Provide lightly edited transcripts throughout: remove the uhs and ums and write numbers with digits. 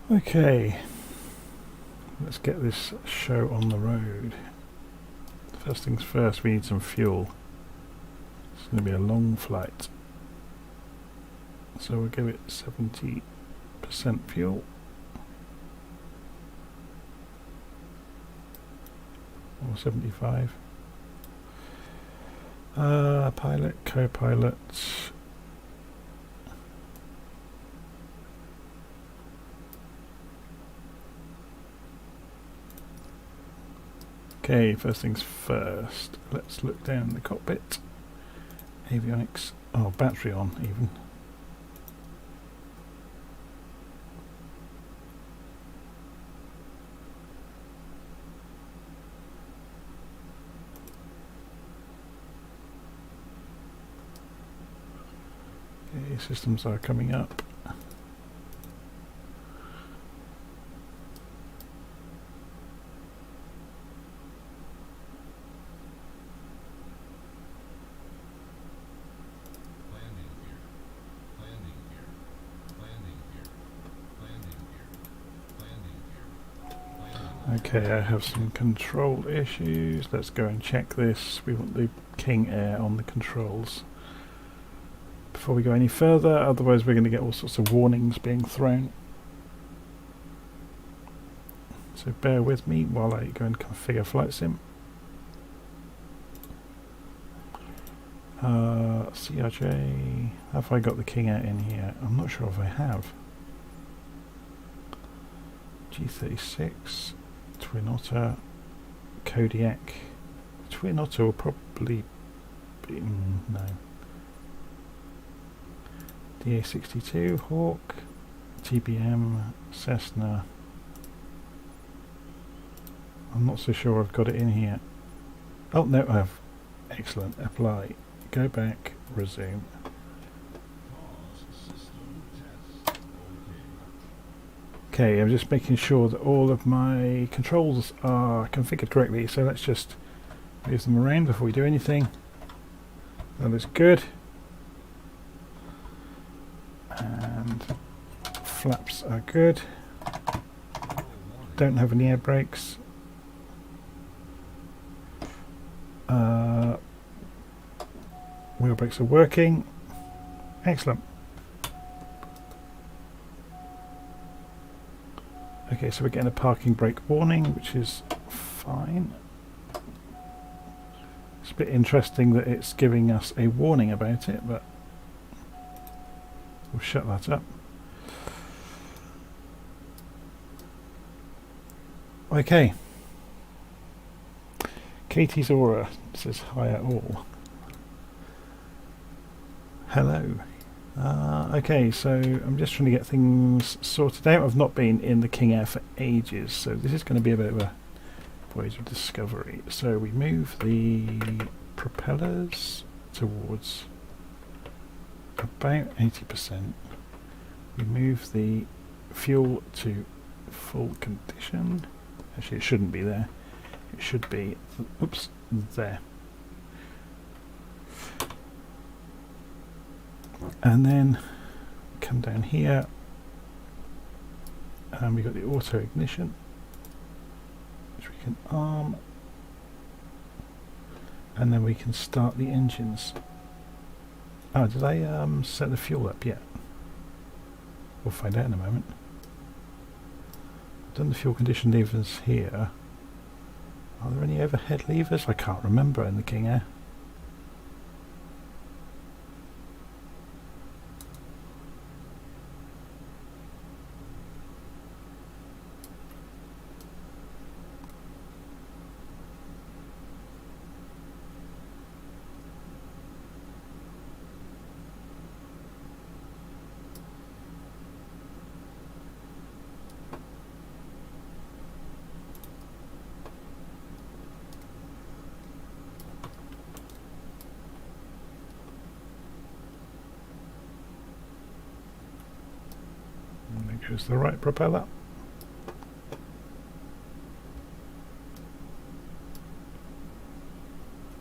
Okay, let's get this show on the road. First things first, we need some fuel. It's going to be a long flight, so we'll give it 70% fuel. Or 75. Pilot, co-pilot. Okay, first things first. Let's look down the cockpit. Avionics. Oh, battery on even. Okay, systems are coming up. Okay, I have some control issues. Let's go and check this. We want the King Air on the controls before we go any further, otherwise we're going to get all sorts of warnings being thrown. So bear with me while I go and configure Flight Sim. CRJ, have I got the King Air in here? I'm not sure if I have. G36, Twin Otter, Kodiak. Twin Otter will probably be... no. DA62, Hawk, TBM, Cessna. I'm not so sure I've got it in here. Oh no, I have. Excellent. Apply. Go back. Resume. Okay, I'm just making sure that all of my controls are configured correctly, so let's just move them around before we do anything. That looks good. And flaps are good. Don't have any air brakes. Wheel brakes are working. Excellent. Okay, so we're getting a parking brake warning, which is fine. It's a bit interesting that it's giving us a warning about it, but we'll shut that up. Okay. Katie's Aura says hi at all. Hello. Okay, so I'm just trying to get things sorted out. I've not been in the King Air for ages, so this is going to be a bit of a voyage of discovery. So we move the propellers towards about 80%. We move the fuel to full condition. Actually, it shouldn't be there. It should be, oops, there. And then come down here, and we've got the auto ignition, which we can arm, and then we can start the engines. Oh, did I set the fuel up yet? We'll find out in a moment. I've done the fuel condition levers here. Are there any overhead levers? I can't remember in the King Air. There goes the right propeller.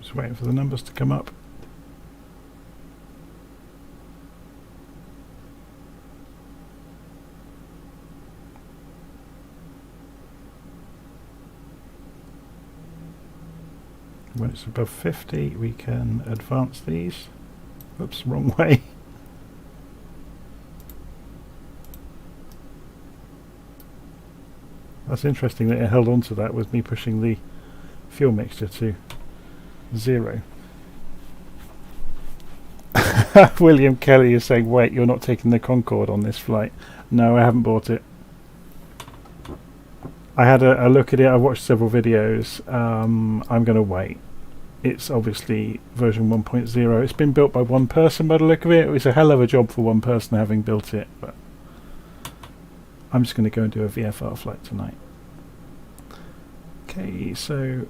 Just waiting for the numbers to come up. When it's above 50 we can advance these. Oops, wrong way. That's interesting that it held on to that with me pushing the fuel mixture to 0. William Kelly is saying, wait, you're not taking the Concorde on this flight. No, I haven't bought it. I had a look at it, I watched several videos. I'm going to wait. It's obviously version 1.0. It's been built by one person by the look of it. It was a hell of a job for one person having built it, but I'm just going to go and do a VFR flight tonight. Okay, so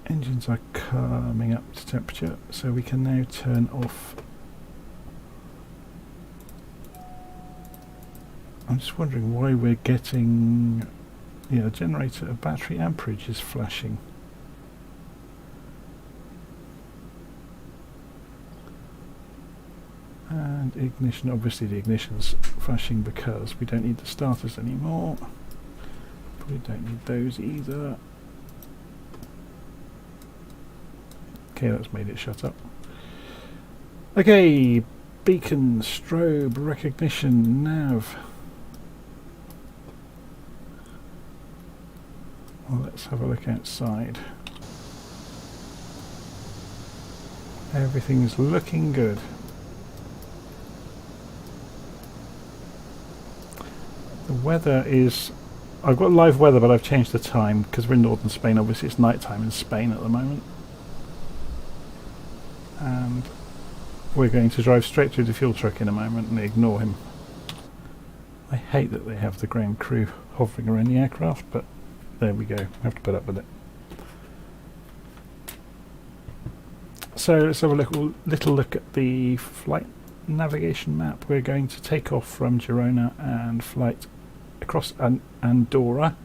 engines are coming up to temperature, so we can now turn off. I'm just wondering why we're getting, yeah, generator of battery amperage is flashing. And ignition, obviously the ignition's flashing because we don't need the starters anymore. We don't need those either. Okay, that's made it shut up. Okay, beacon, strobe, recognition, nav. Well, let's have a look outside. Everything's looking good. The weather is... I've got live weather, but I've changed the time because we're in northern Spain. Obviously it's night time in Spain at the moment. And we're going to drive straight through the fuel truck in a moment and ignore him. I hate that they have the ground crew hovering around the aircraft, but there we go. I have to put up with it. So let's have a little look at the flight navigation map. We're going to take off from Girona and flight across Andorra,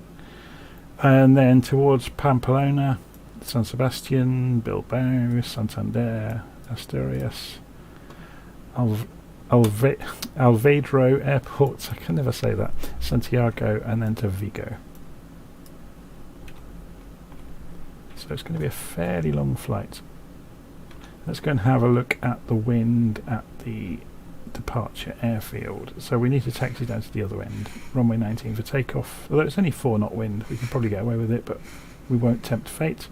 and then towards Pamplona, San Sebastian, Bilbao, Santander, Asturias, Alvedro airports, I can never say that, Santiago, and then to Vigo. So it's going to be a fairly long flight. Let's go and have a look at the wind at the departure airfield. So we need to taxi down to the other end, runway 19 for takeoff. Although it's only 4 knot wind, we can probably get away with it, but we won't tempt fate.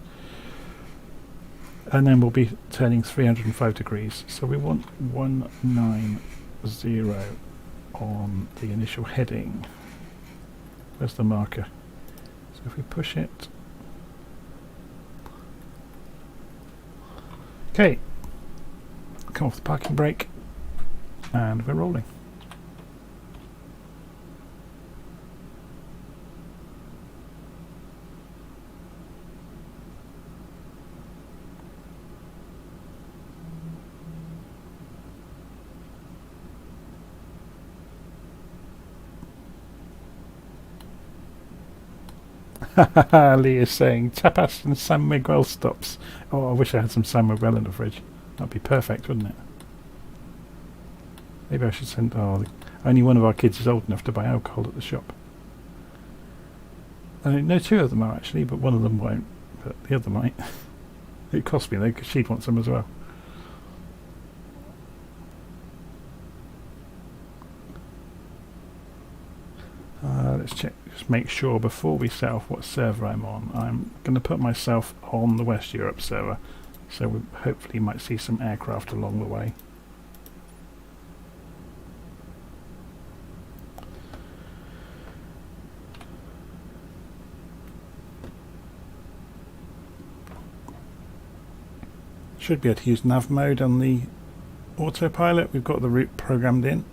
And then we'll be turning 305 degrees. So we want 190 on the initial heading. Where's the marker? So if we push it. Okay. Come off the parking brake. And we're rolling. Lee is saying tapas and San Miguel stops. Oh, I wish I had some San Miguel in the fridge. That'd be perfect, wouldn't it? Maybe I should send... Oh, only one of our kids is old enough to buy alcohol at the shop. No, 2 of them are actually, but one of them won't. But the other might. It cost me though, because she'd want some as well. Let's check, just make sure before we set off what server I'm on. I'm going to put myself on the West Europe server, so we hopefully might see some aircraft along the way. Should be able to use nav mode on the autopilot. We've got the route programmed in.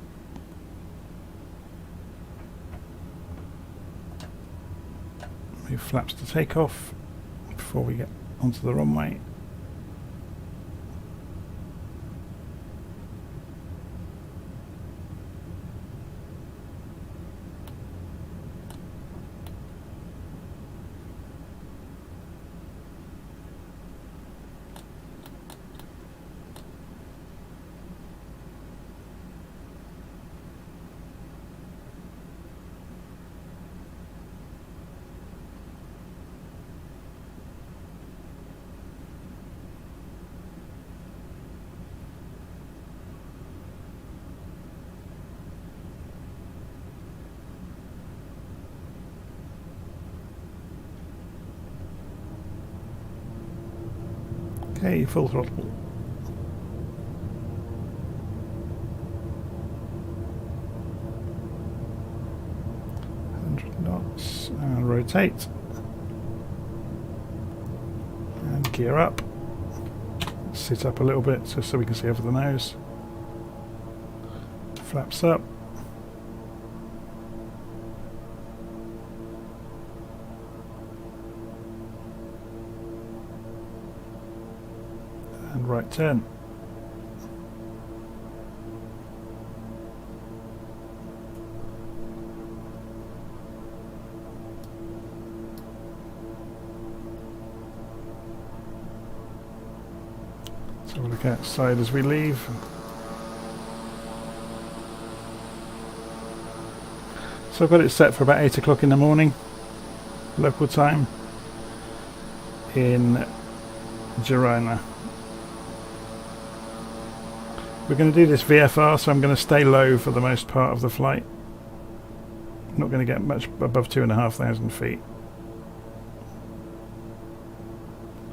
Move flaps to take off before we get onto the runway. Okay, full throttle. Knots, and rotate, and gear up, sit up a little bit just so we can see over the nose, flaps up, and right turn. So we'll look outside as we leave. So I've got it set for about 8 o'clock in the morning, local time, in Girona. We're going to do this VFR, so I'm going to stay low for the most part of the flight. I'm not going to get much above 2,500 feet.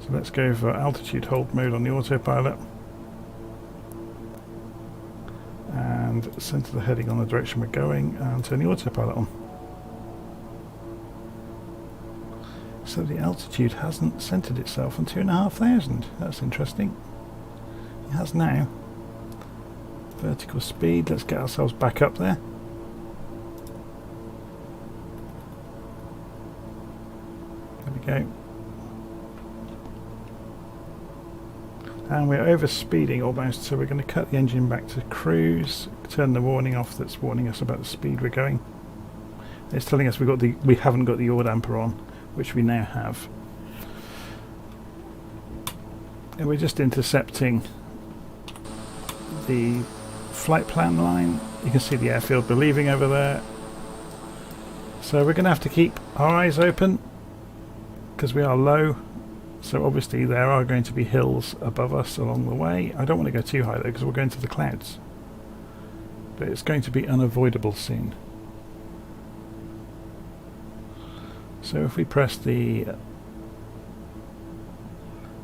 So let's go for altitude hold mode on the autopilot. And center the heading on the direction we're going and turn the autopilot on. So the altitude hasn't centered itself on 2,500. That's interesting. It has now. Vertical speed, let's get ourselves back up there. There we go. And we're over speeding almost, so we're going to cut the engine back to cruise, turn the warning off that's warning us about the speed we're going. It's telling us we haven't got the yaw damper on, which we now have. And we're just intercepting the flight plan line. You can see the airfield we're leaving over there. So we're going to have to keep our eyes open because we are low. So obviously there are going to be hills above us along the way. I don't want to go too high though because we're going to the clouds. But it's going to be unavoidable soon. So if we press the...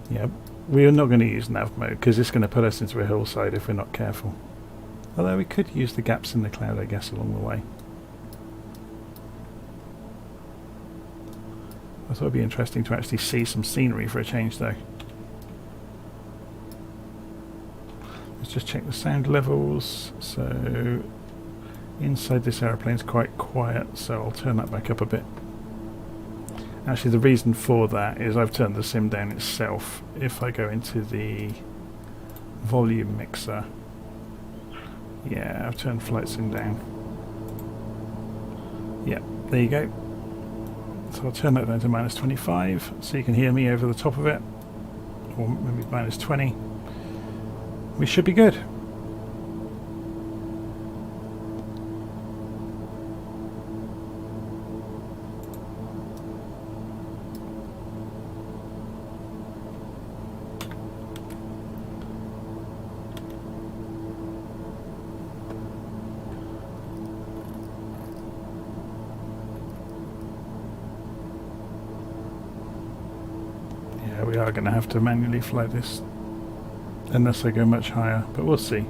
yeah, we are not going to use nav mode because it's going to put us into a hillside if we're not careful. Although we could use the gaps in the cloud, I guess, along the way. I thought it would be interesting to actually see some scenery for a change though. Let's just check the sound levels. So inside this aeroplane is quite quiet, so I'll turn that back up a bit. Actually the reason for that is I've turned the sim down itself. If I go into the volume mixer, yeah, I've turned flight sim down. Yeah, there you go. So I'll turn that down to -25 so you can hear me over the top of it, or maybe -20. We should be good. We are going to have to manually fly this unless I go much higher, but we'll see.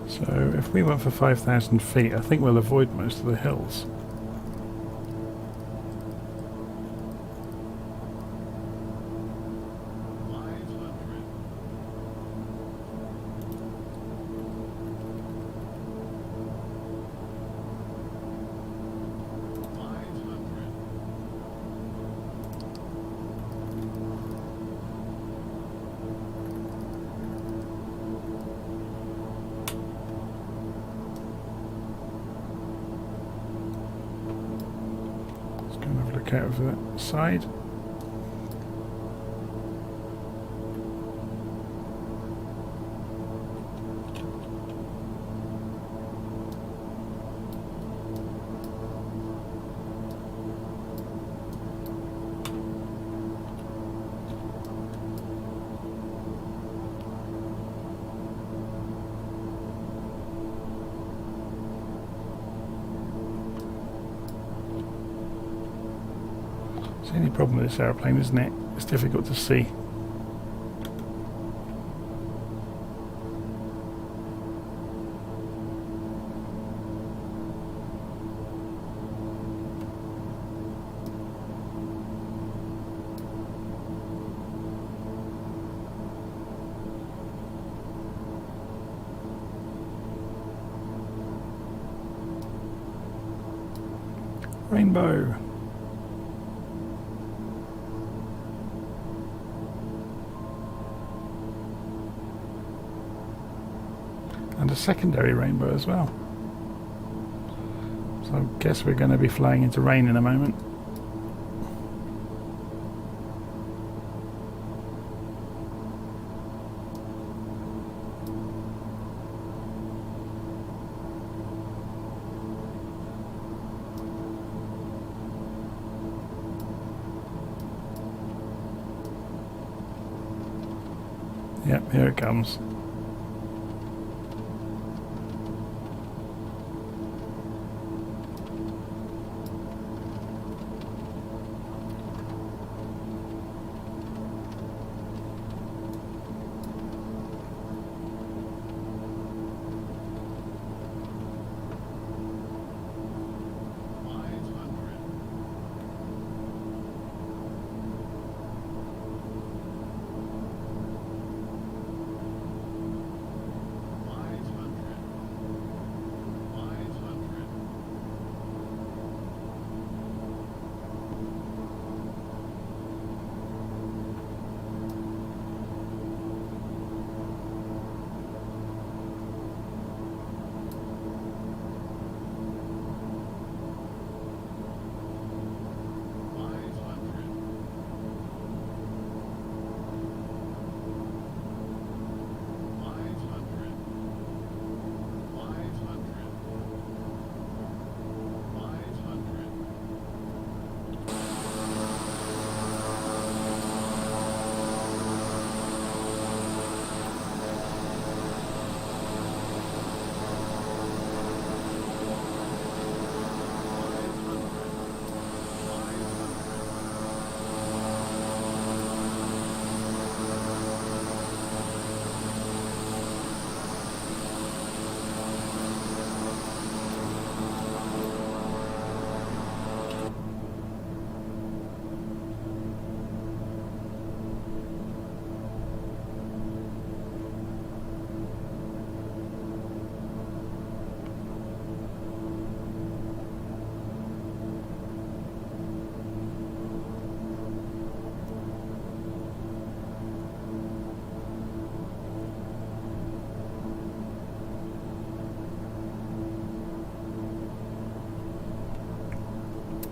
So if we went for 5,000 feet, I think we'll avoid most of the hills. back out of the side. It's the only problem with this aeroplane, isn't it? It's difficult to see. Rainbow. And a secondary rainbow as well. So I guess we're going to be flying into rain in a moment. Yep, here it comes.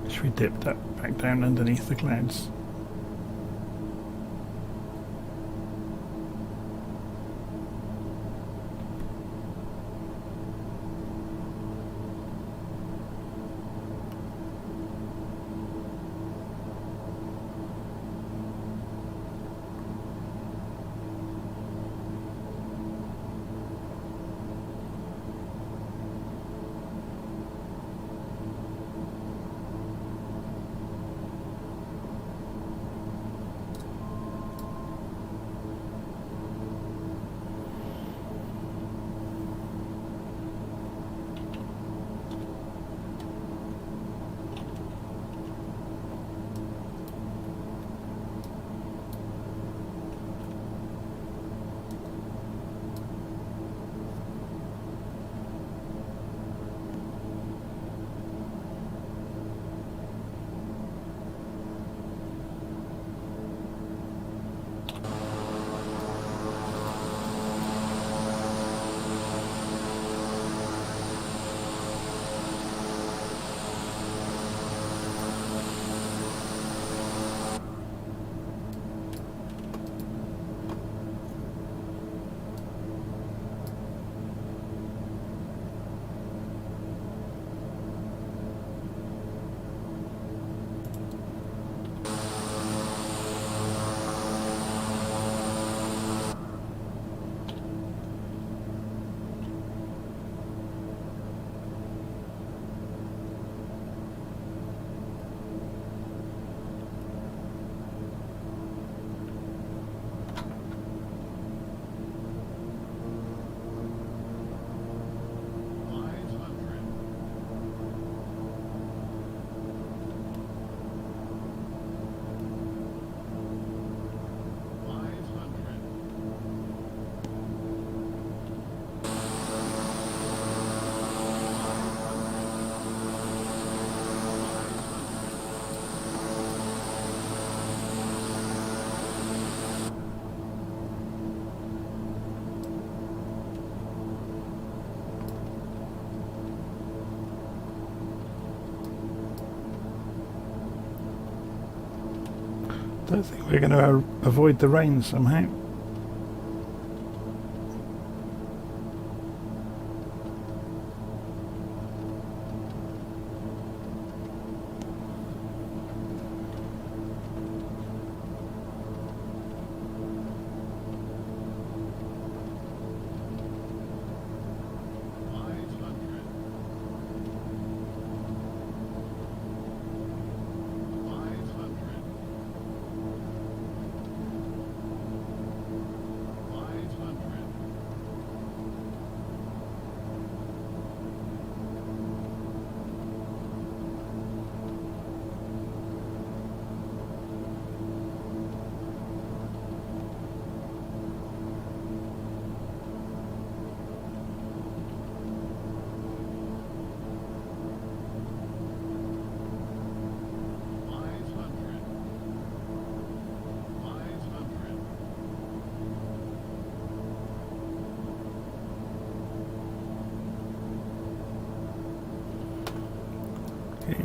Should we dip that back down underneath the clouds? Don't think we're going to avoid the rain somehow.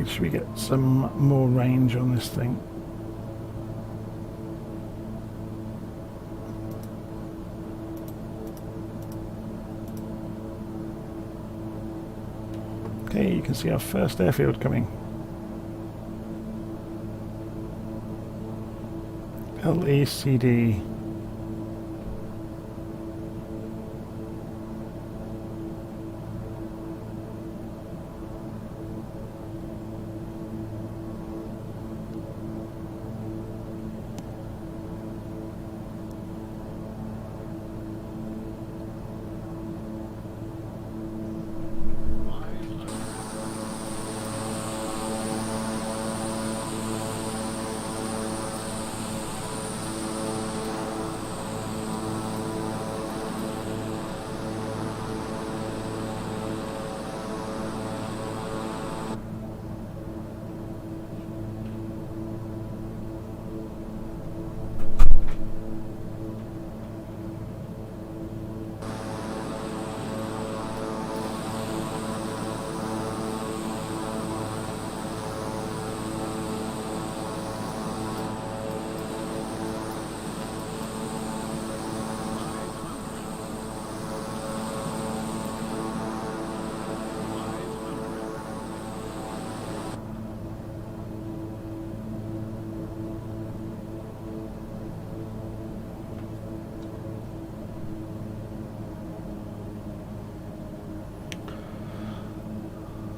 Should we get some more range on this thing? Okay, you can see our first airfield coming. LECD.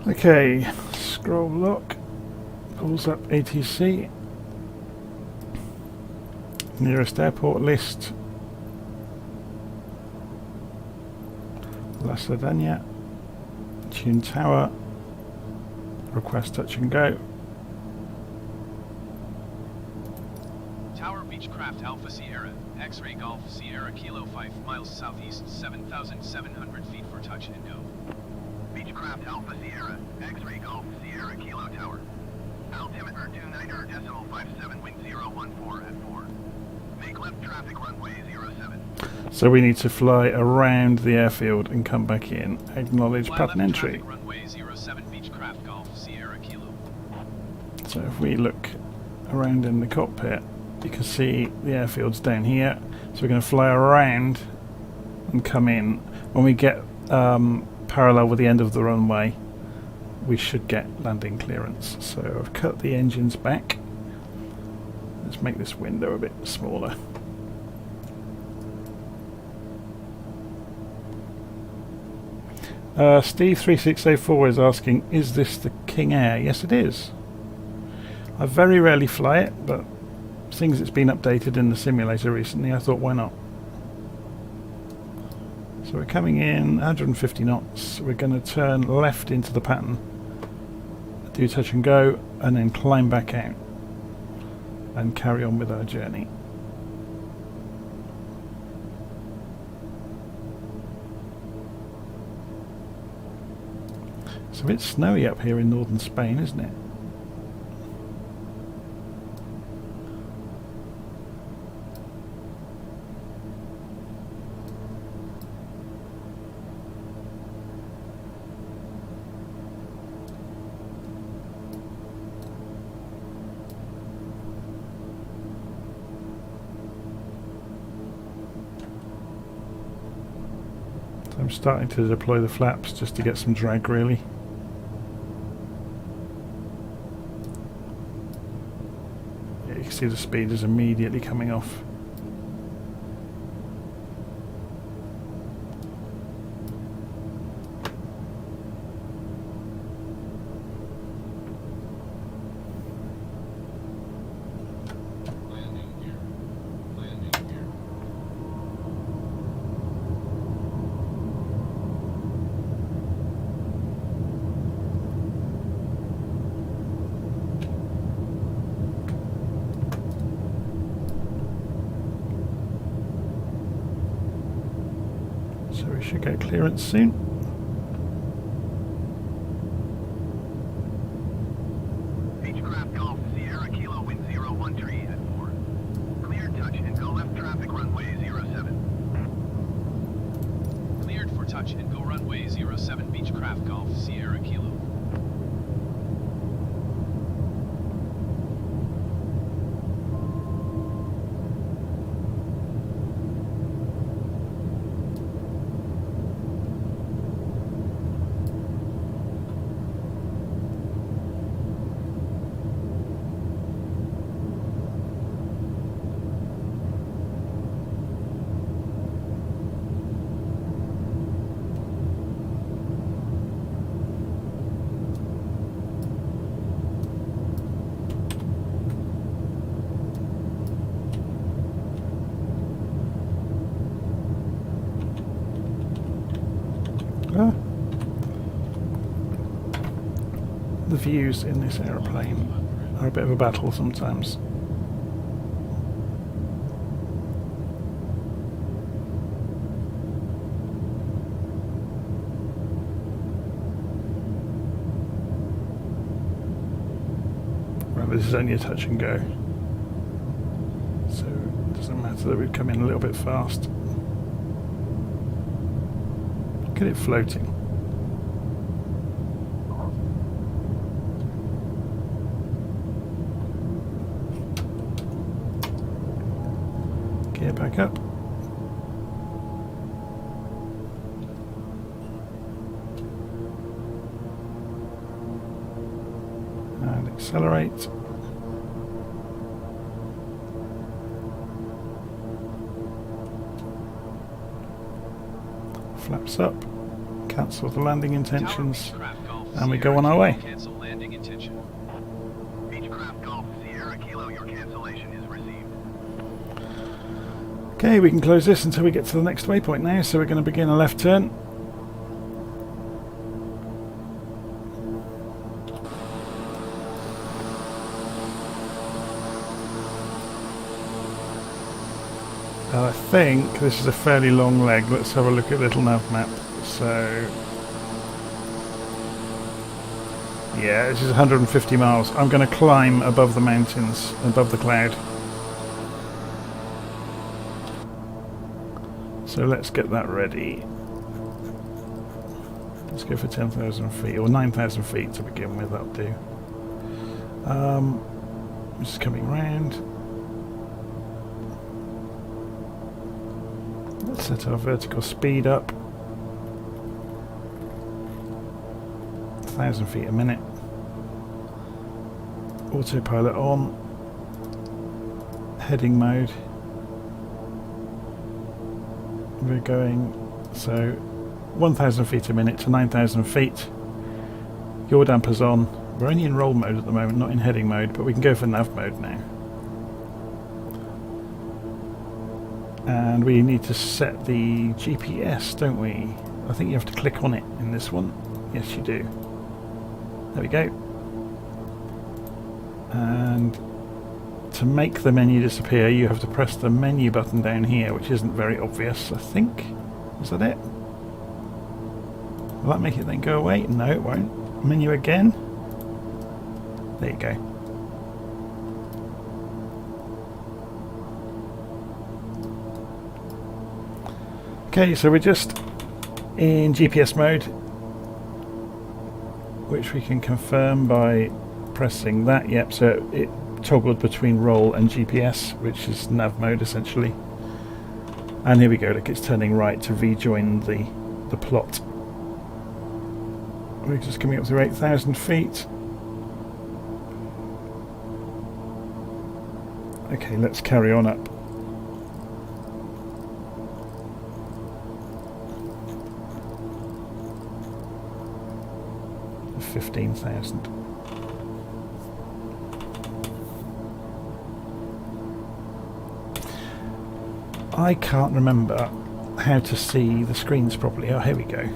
Okay, scroll lock, pulls up ATC, nearest airport list, La Cerdanya, Tune Tower, request touch and go. Tower Beechcraft Alpha Sierra, X-Ray Golf Sierra Kilo 5 miles southeast, 7,700 feet for touch and go. Beechcraft Alpha Sierra, X-Ray Golf Sierra Kilo Tower. Altimeter 29.57, wind 014 at 4. Make left traffic runway 07. So we need to fly around the airfield and come back in. Acknowledge Fly pattern left entry. traffic runway 07, Beechcraft Golf Sierra Kilo. So if we look around in the cockpit, you can see the airfield's down here. So we're going to fly around and come in. When we get parallel with the end of the runway, we should get landing clearance. So I've cut the engines back. Let's make this window a bit smaller. Steve3604 is asking, is this the King Air? Yes, it is. I very rarely fly it, but seeing as it's been updated in the simulator recently, I thought, why not? So we're coming in 150 knots. We're going to turn left into the pattern, do touch and go, and then climb back out and carry on with our journey. It's a bit snowy up here in northern Spain, isn't it? I'm starting to deploy the flaps just to get some drag, really. Yeah, you can see the speed is immediately coming off. So we should get clearance soon. Beechcraft Golf Sierra Kilo wind 01 tree at 4. Cleared touch and go left traffic runway 07. Cleared for touch and go runway 07 Beechcraft Golf Sierra Kilo. The views in this aeroplane are a bit of a battle sometimes. Well, this is only a touch and go, so it doesn't matter that we've come in a little bit fast. Look at it floating. Gear back up. And accelerate. Flaps up. Cancel the landing intentions. And we go on our way. Cancel landing intention. Beechcraft Golf Sierra Kilo, your cancellation is received. Okay, we can close this until we get to the next waypoint now, so we're going to begin a left turn. And I think this is a fairly long leg. Let's have a look at little nav map. So, yeah, this is 150 miles. I'm going to climb above the mountains, above the cloud. So let's get that ready. Let's go for 10,000 feet, or 9,000 feet to begin with, that'll do. Just coming round. Let's set our vertical speed up. 1,000 feet a minute. Autopilot on. Heading mode. We're going, so 1,000 feet a minute to 9,000 feet. Yaw dampers on. We're only in roll mode at the moment, not in heading mode, but we can go for nav mode now. And we need to set the GPS, don't we? I think you have to click on it in this one. Yes, you do. There we go. And to make the menu disappear, you have to press the menu button down here, which isn't very obvious, I think. Is that it? Will that make it then go away? No, it won't. Menu again. There you go. Okay, so we're just in GPS mode, which we can confirm by pressing that. Yep, so it toggled between roll and GPS, which is nav mode essentially. And here we go, look, it's turning right to rejoin the the plot. We're just coming up to 8,000 feet. Okay, let's carry on up. The 15,000. I can't remember how to see the screens properly. Oh, here we go.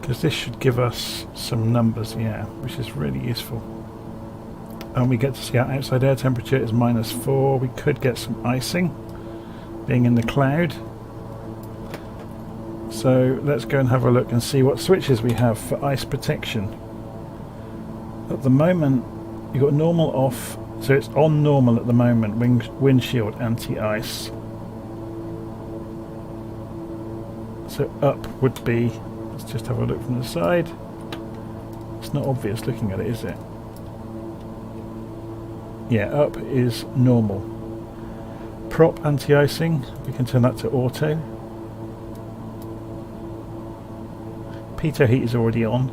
Because this should give us some numbers, yeah, which is really useful. And we get to see our outside air temperature is -4. We could get some icing, being in the cloud. So let's go and have a look and see what switches we have for ice protection. At the moment, you've got normal off, so it's on normal at the moment, windshield anti-ice. So up would be, let's just have a look from the side. It's not obvious looking at it, is it? Yeah, up is normal. Prop anti-icing, we can turn that to auto. Pitot heat is already on.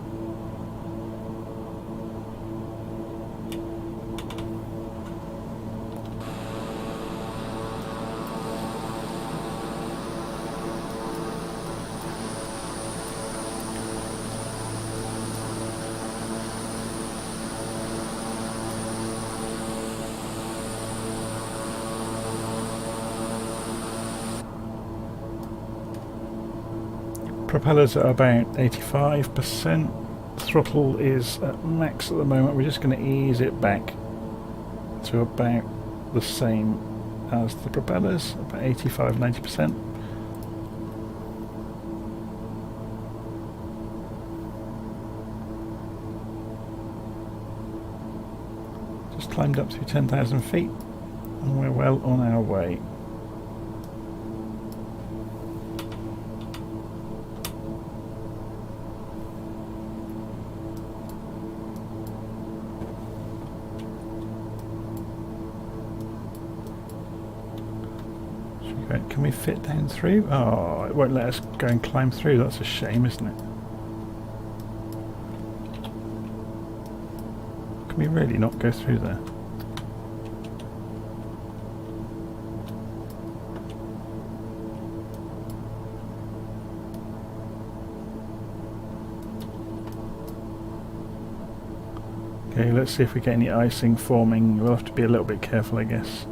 Propellers are about 85%. Throttle is at max at the moment. We're just going to ease it back to about the same as the propellers, about 85-90%. Just climbed up to 10,000 feet and we're well on our way. Can we fit down through? Oh, it won't let us go and climb through. That's a shame, isn't it? Can we really not go through there? Okay, let's see if we get any icing forming. We'll have to be a little bit careful, I guess.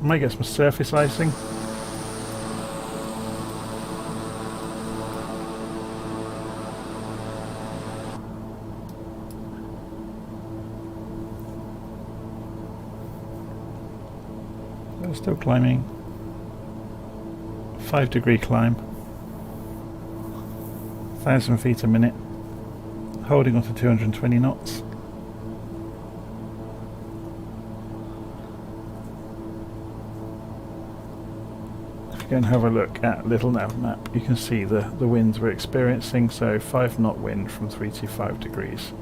Might get some surface icing. We're still climbing. 5-degree climb. 1,000 feet a minute. Holding on to 220 knots. Go and have a look at little nav map. You can see the winds we're experiencing, so 5-knot wind from 3 to 5 degrees.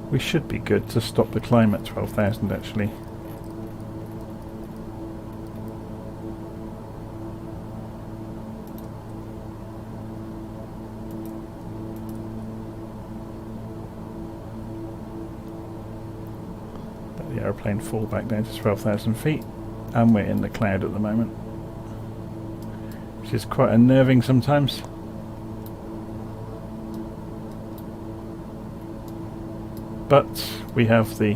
We should be good to stop the climb at 12,000 actually. The aeroplane fall back down to 12,000 feet and we're in the cloud at the moment, which is quite unnerving sometimes. But we have the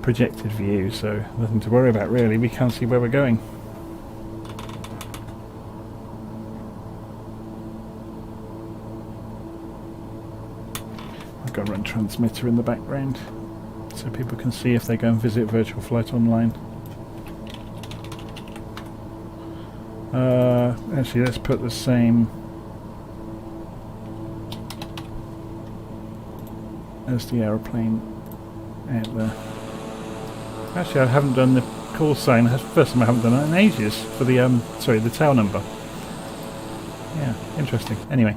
projected view, so nothing to worry about really. We can see where we're going. I've got to run transmitter in the background so people can see if they go and visit Virtual Flight Online. Actually, let's put the same as the aeroplane out there. Actually, I haven't done the call sign. That's the first time I haven't done it in ages for the the tail number. Yeah, interesting. Anyway,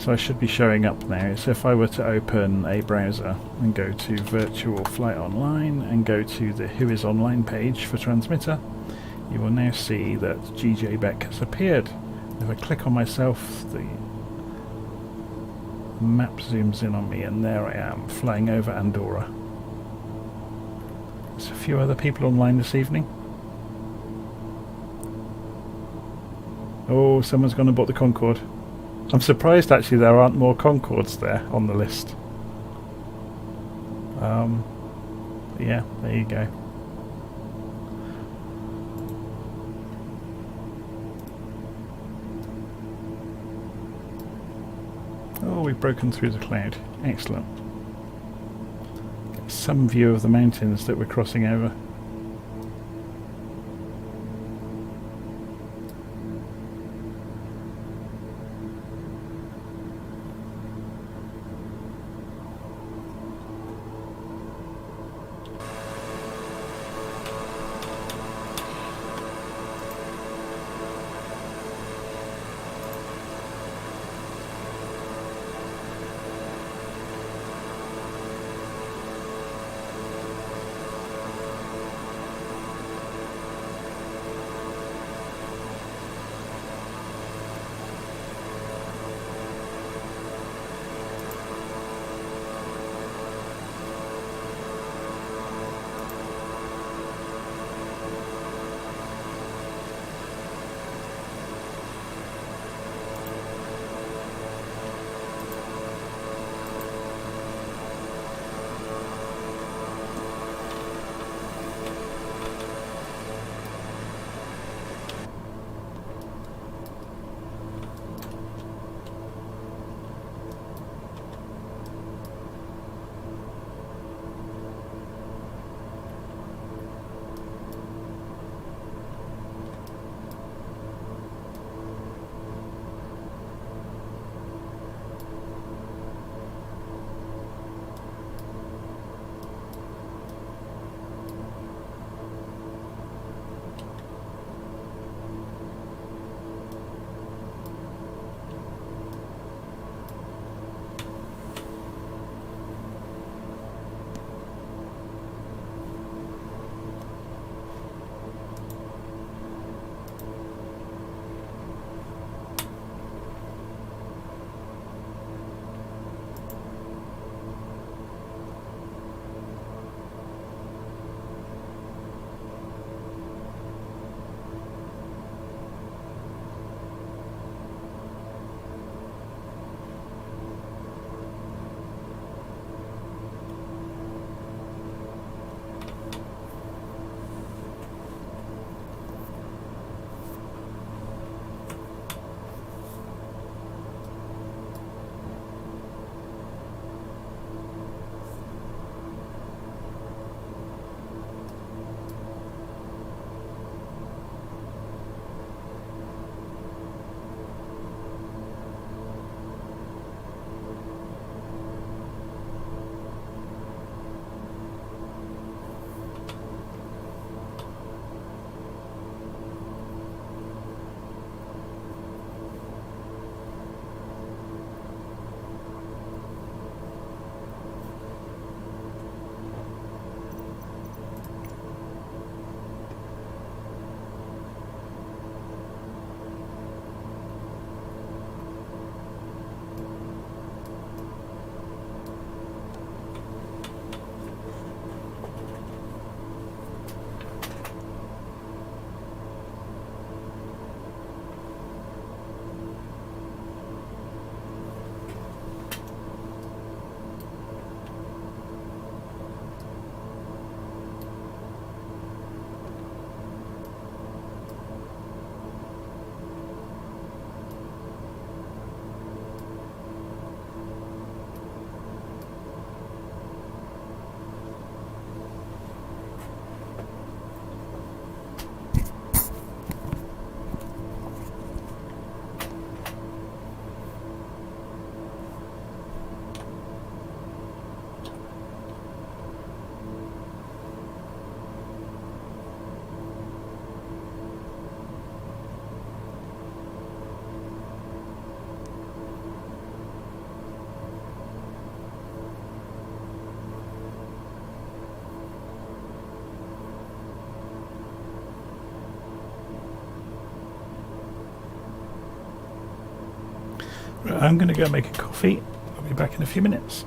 So I should be showing up now. So if I were to open a browser and go to Virtual Flight Online and go to the Who is Online page for transmitter, you will now see that GJ Beck has appeared. If I click on myself, the map zooms in on me, and there I am, flying over Andorra. There's a few other people online this evening. Oh, someone's gone and bought the Concorde. I'm surprised actually there aren't more Concordes there on the list. Yeah, there you go. Oh, we've broken through the cloud. Excellent. Get some view of the mountains that we're crossing over. I'm going to go make a coffee. I'll be back in a few minutes.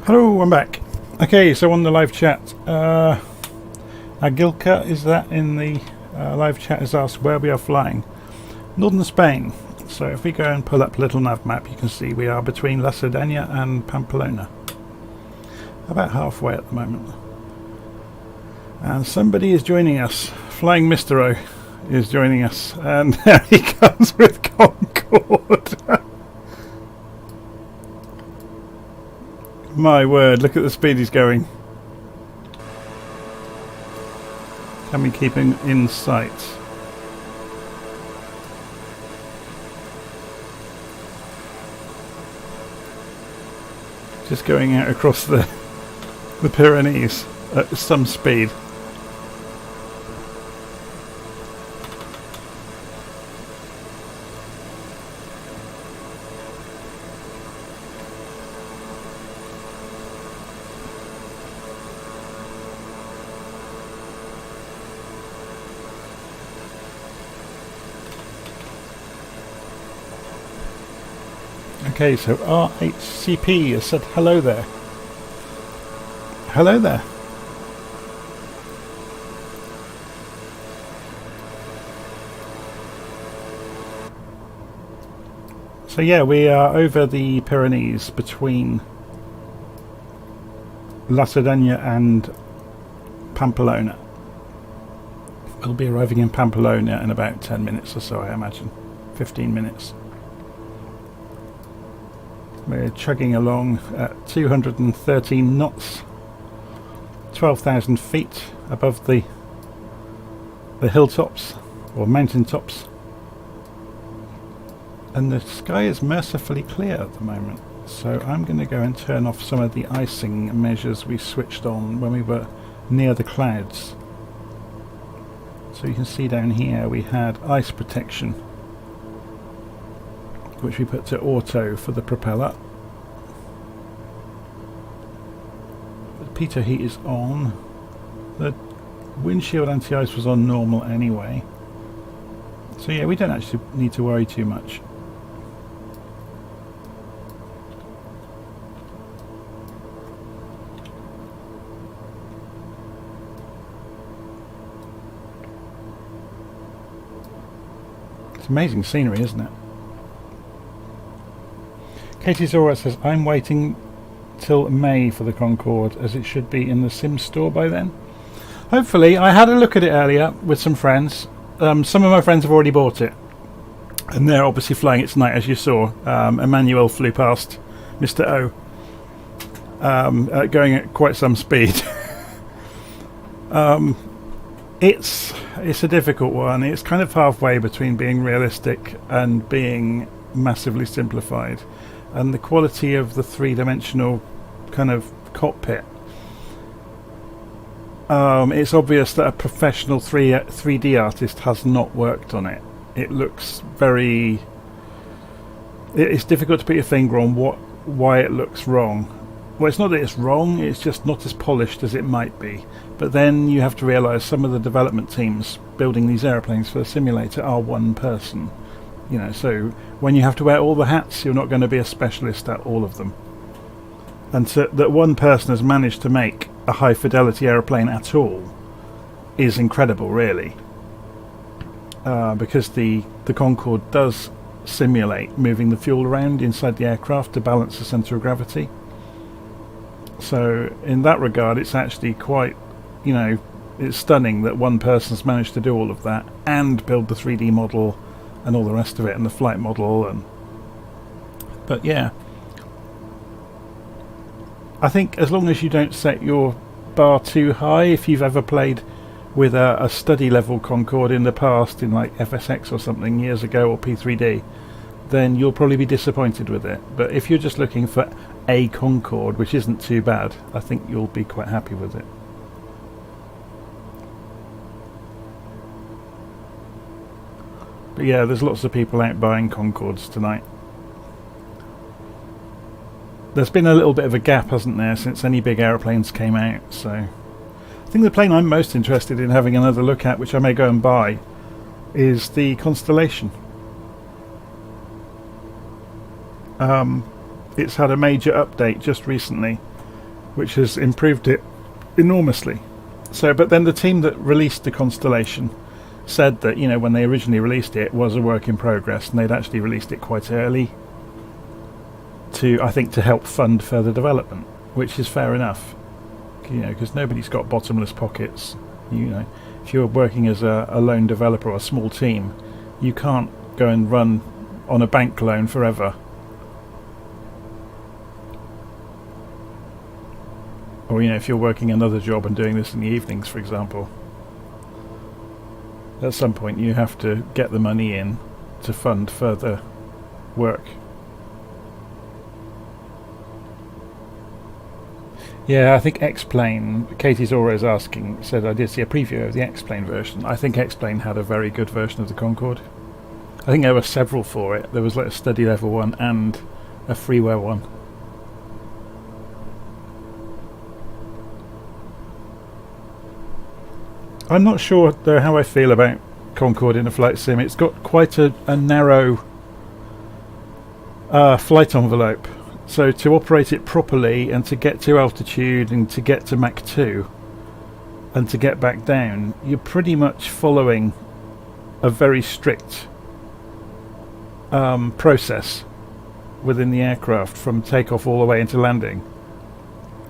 Hello, I'm back. Okay, so on the live chat, Agilka, is that in the live chat, has asked where we are flying. Northern Spain. So if we go and pull up a little nav map, you can see we are between La Cerdaña and Pamplona. About halfway at the moment. And somebody is joining us. Flying Mr. O is joining us. And there he comes with Concorde. My word, look at the speed he's going. Can we keep him in sight? Just going out across the Pyrenees at some speed. Okay, so RHCP has said hello there. Hello there. So yeah, we are over the Pyrenees between La Cerdaña and Pamplona. We'll be arriving in Pamplona in about 10 minutes or so, I imagine. 15 minutes. We're chugging along at 213 knots, 12,000 feet above the hilltops or mountain tops, and the sky is mercifully clear at the moment. So I'm going to go and turn off some of the icing measures we switched on when we were near the clouds. So you can see down here we had ice protection, which we put to auto for the propeller. The pitot heat is on. The windshield anti-ice was on normal anyway. So yeah, we don't actually need to worry too much. It's amazing scenery, isn't it? Katie Zora says, I'm waiting till May for the Concorde, as it should be in the Sim store by then. Hopefully. I had a look at it earlier with some friends. Some of my friends have already bought it, and they're obviously flying it tonight, as you saw. Emmanuel flew past Mr. O, going at quite some speed. It's a difficult one. It's kind of halfway between being realistic and being massively simplified. And the quality of the three-dimensional kind of cockpit, it's obvious that a professional 3D artist has not worked on it. It looks very... It's difficult to put your finger on why it looks wrong. Well, it's not that it's wrong, it's just not as polished as it might be. But then you have to realise some of the development teams building these airplanes for the simulator are one person. You know, so when you have to wear all the hats, you're not going to be a specialist at all of them. And so that one person has managed to make a high fidelity aeroplane at all is incredible, really. Because the Concorde does simulate moving the fuel around inside the aircraft to balance the centre of gravity. So in that regard, it's actually quite, you know, it's stunning that one person's managed to do all of that and build the 3D model and all the rest of it, and the flight model. But yeah, I think as long as you don't set your bar too high, if you've ever played with a study level Concorde in the past, in like FSX or something years ago, or P3D, then you'll probably be disappointed with it. But if you're just looking for a Concorde, which isn't too bad, I think you'll be quite happy with it. But yeah, there's lots of people out buying Concordes tonight. There's been a little bit of a gap, hasn't there, since any big aeroplanes came out, so... I think the plane I'm most interested in having another look at, which I may go and buy, is the Constellation. It's had a major update just recently, which has improved it enormously. So, but then the team that released the Constellation said that, you know, when they originally released it, it was a work in progress, and they'd actually released it quite early to, I think, to help fund further development, which is fair enough, you know, because nobody's got bottomless pockets. You know, if you're working as a lone developer or a small team, you can't go and run on a bank loan forever. Or, you know, if you're working another job and doing this in the evenings, for example, at some point you have to get the money in to fund further work. Yeah, I think X-Plane, Katie's always asking, said I did see a preview of the X-Plane version. I think X-Plane had a very good version of the Concorde. I think there were several for it. There was like a study level one and a freeware one. I'm not sure though how I feel about Concorde in a flight sim. It's got quite a narrow flight envelope. So to operate it properly and to get to altitude and to get to Mach 2 and to get back down, you're pretty much following a very strict process within the aircraft from takeoff all the way into landing.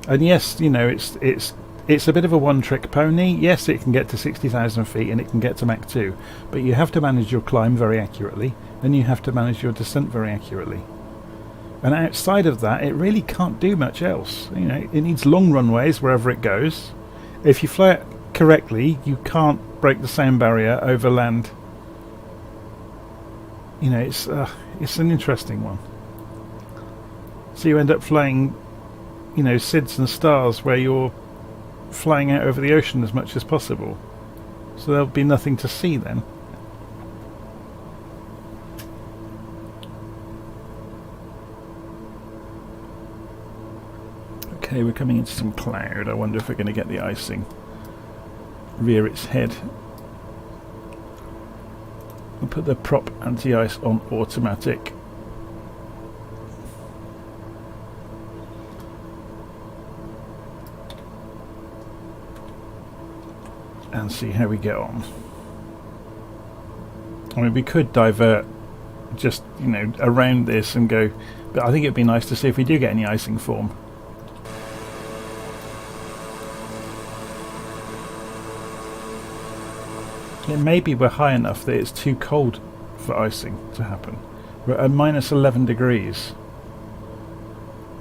And yes, you know, it's a bit of a one-trick pony. Yes, it can get to 60,000 feet and it can get to Mach 2, but you have to manage your climb very accurately and you have to manage your descent very accurately. And outside of that, it really can't do much else. You know, it needs long runways wherever it goes. If you fly it correctly, you can't break the sound barrier over land. You know, it's an interesting one. So you end up flying, you know, SIDS and stars where you're flying out over the ocean as much as possible. So there'll be nothing to see then. Okay, we're coming into some cloud. I wonder if we're going to get the icing rear its head. We'll put the prop anti-ice on automatic. And see how we get on. I mean, we could divert just, you know, around this and go, but I think it'd be nice to see if we do get any icing form. It maybe we're high enough that it's too cold for icing to happen. We're at minus 11 degrees.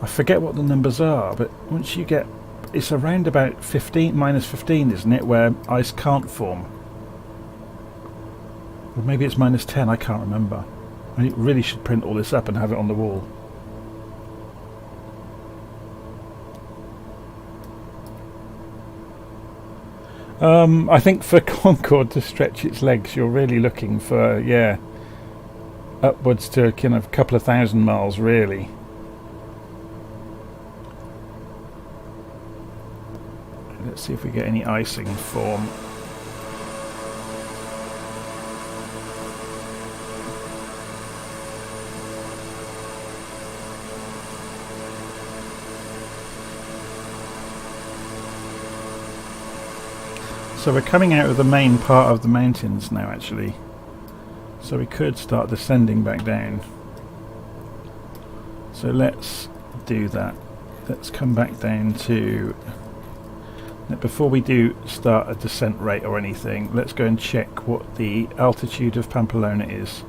I forget what the numbers are, but once you get, it's around about 15, minus 15, isn't it, where ice can't form? Or maybe it's minus 10, I can't remember. I really should print all this up and have it on the wall. I think for Concorde to stretch its legs, you're really looking for, yeah, upwards to kind of a couple of thousand miles, really. Let's see if we get any icing form. So we're coming out of the main part of the mountains now, actually. So we could start descending back down. So let's do that. Let's come back down to... Before we do start a descent rate or anything, let's go and check what the altitude of Pamplona is.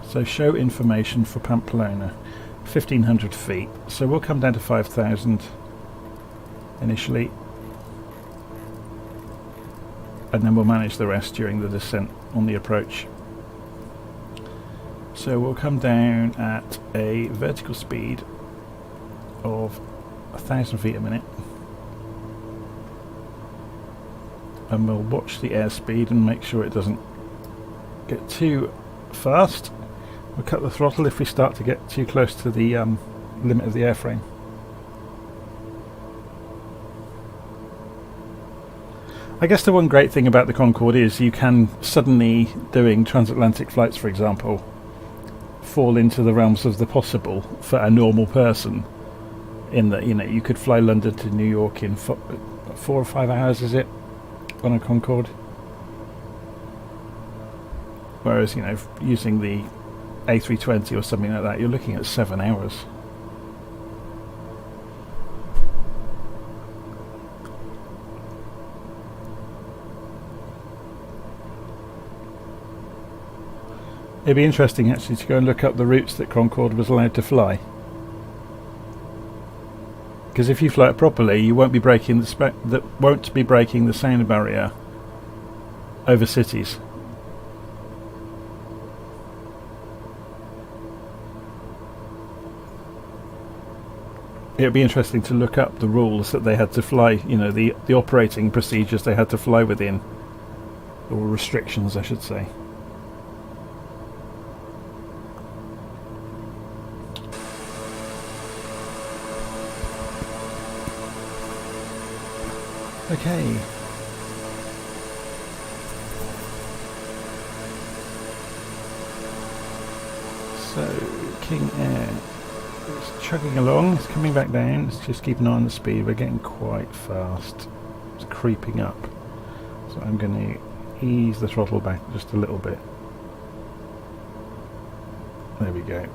So show information for Pamplona. 1,500 feet. So we'll come down to 5,000 initially. And then we'll manage the rest during the descent on the approach. So we'll come down at a vertical speed of 1,000 feet a minute. And we'll watch the airspeed and make sure it doesn't get too fast. We'll cut the throttle if we start to get too close to the limit of the airframe. I guess the one great thing about the Concorde is you can suddenly, doing transatlantic flights for example, fall into the realms of the possible for a normal person. in that, you know, you could fly London to New York in 4 or 5 hours, is it, on a Concorde? Whereas, you know, using the A320 or something like that, you're looking at 7 hours. It'd be interesting actually to go and look up the routes that Concorde was allowed to fly. Because if you fly it properly, you won't be breaking the sound barrier over cities. It would be interesting to look up the rules that they had to fly, you know, the operating procedures they had to fly within, or restrictions I should say. Okay. So, King Air is chugging along, it's coming back down, let's just keep an eye on the speed, we're getting quite fast, it's creeping up. So I'm going to ease the throttle back just a little bit. There we go.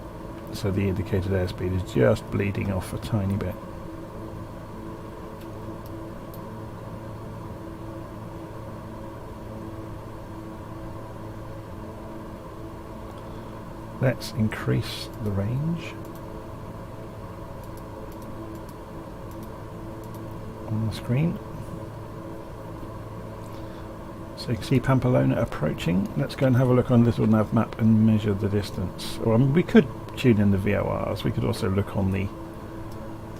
So the indicated airspeed is just bleeding off a tiny bit. Let's increase the range on the screen. So you can see Pamplona approaching. Let's go and have a look on little nav map and measure the distance. Or I mean, we could tune in the VORs. We could also look on the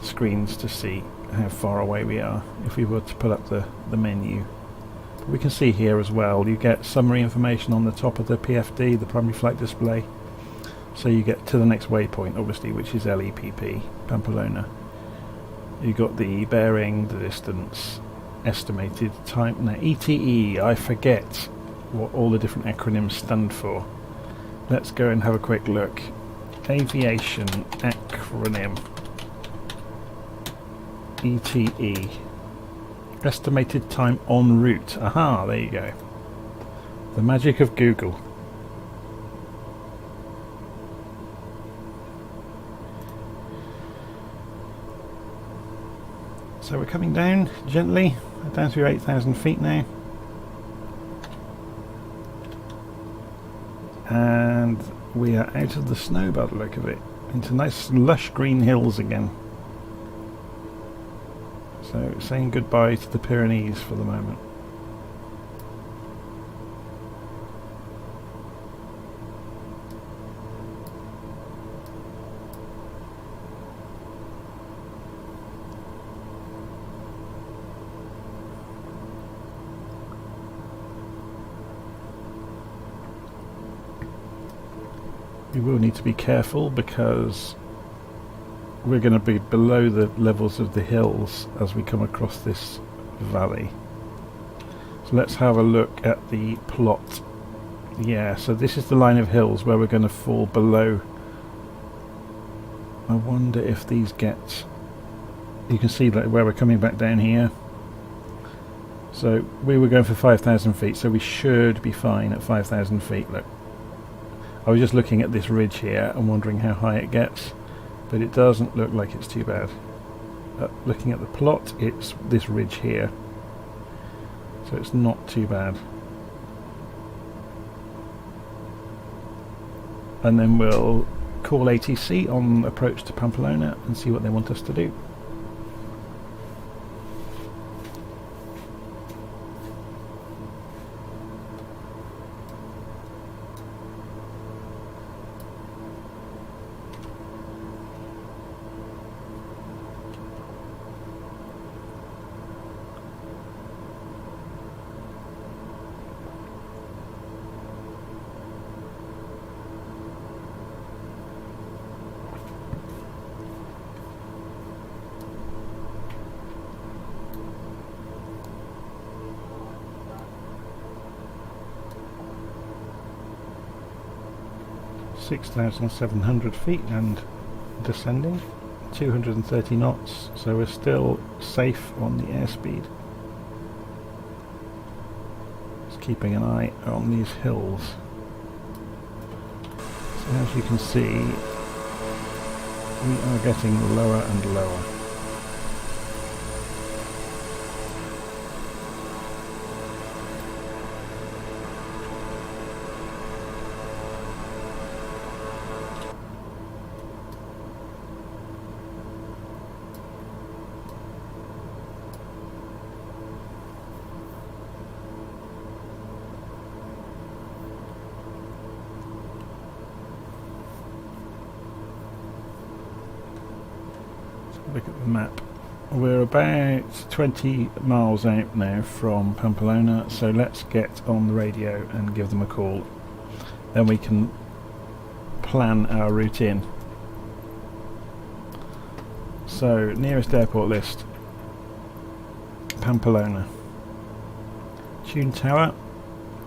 screens to see how far away we are if we were to pull up the menu. But we can see here as well, you get summary information on the top of the PFD, the primary flight display. So you get to the next waypoint, obviously, which is LEPP, Pamplona. You got the bearing, the distance, estimated time. Now, ETE, I forget what all the different acronyms stand for. Let's go and have a quick look. Aviation acronym. ETE. Estimated time en route. Aha, there you go. The magic of Google. So we're coming down gently, down through 8,000 feet now. And we are out of the snow by the look of it, into nice lush green hills again. So saying goodbye to the Pyrenees for the moment. We will need to be careful because we're going to be below the levels of the hills as we come across this valley. So let's have a look at the plot. Yeah, so this is the line of hills where we're going to fall below. I wonder if these get... You can see like where we're coming back down here. So we were going for 5,000 feet, so we should be fine at 5,000 feet. Look. I was just looking at this ridge here and wondering how high it gets, but it doesn't look like it's too bad. Looking at the plot, it's this ridge here, so it's not too bad. And then we'll call ATC on approach to Pamplona and see what they want us to do. .6,700 feet and descending. 230 knots, so we're still safe on the airspeed. Just keeping an eye on these hills. So as you can see, we are getting lower and lower. Look at the map. We're about 20 miles out now from Pamplona, so let's get on the radio and give them a call. Then we can plan our route in. So, nearest airport list, Pamplona. Tune Tower,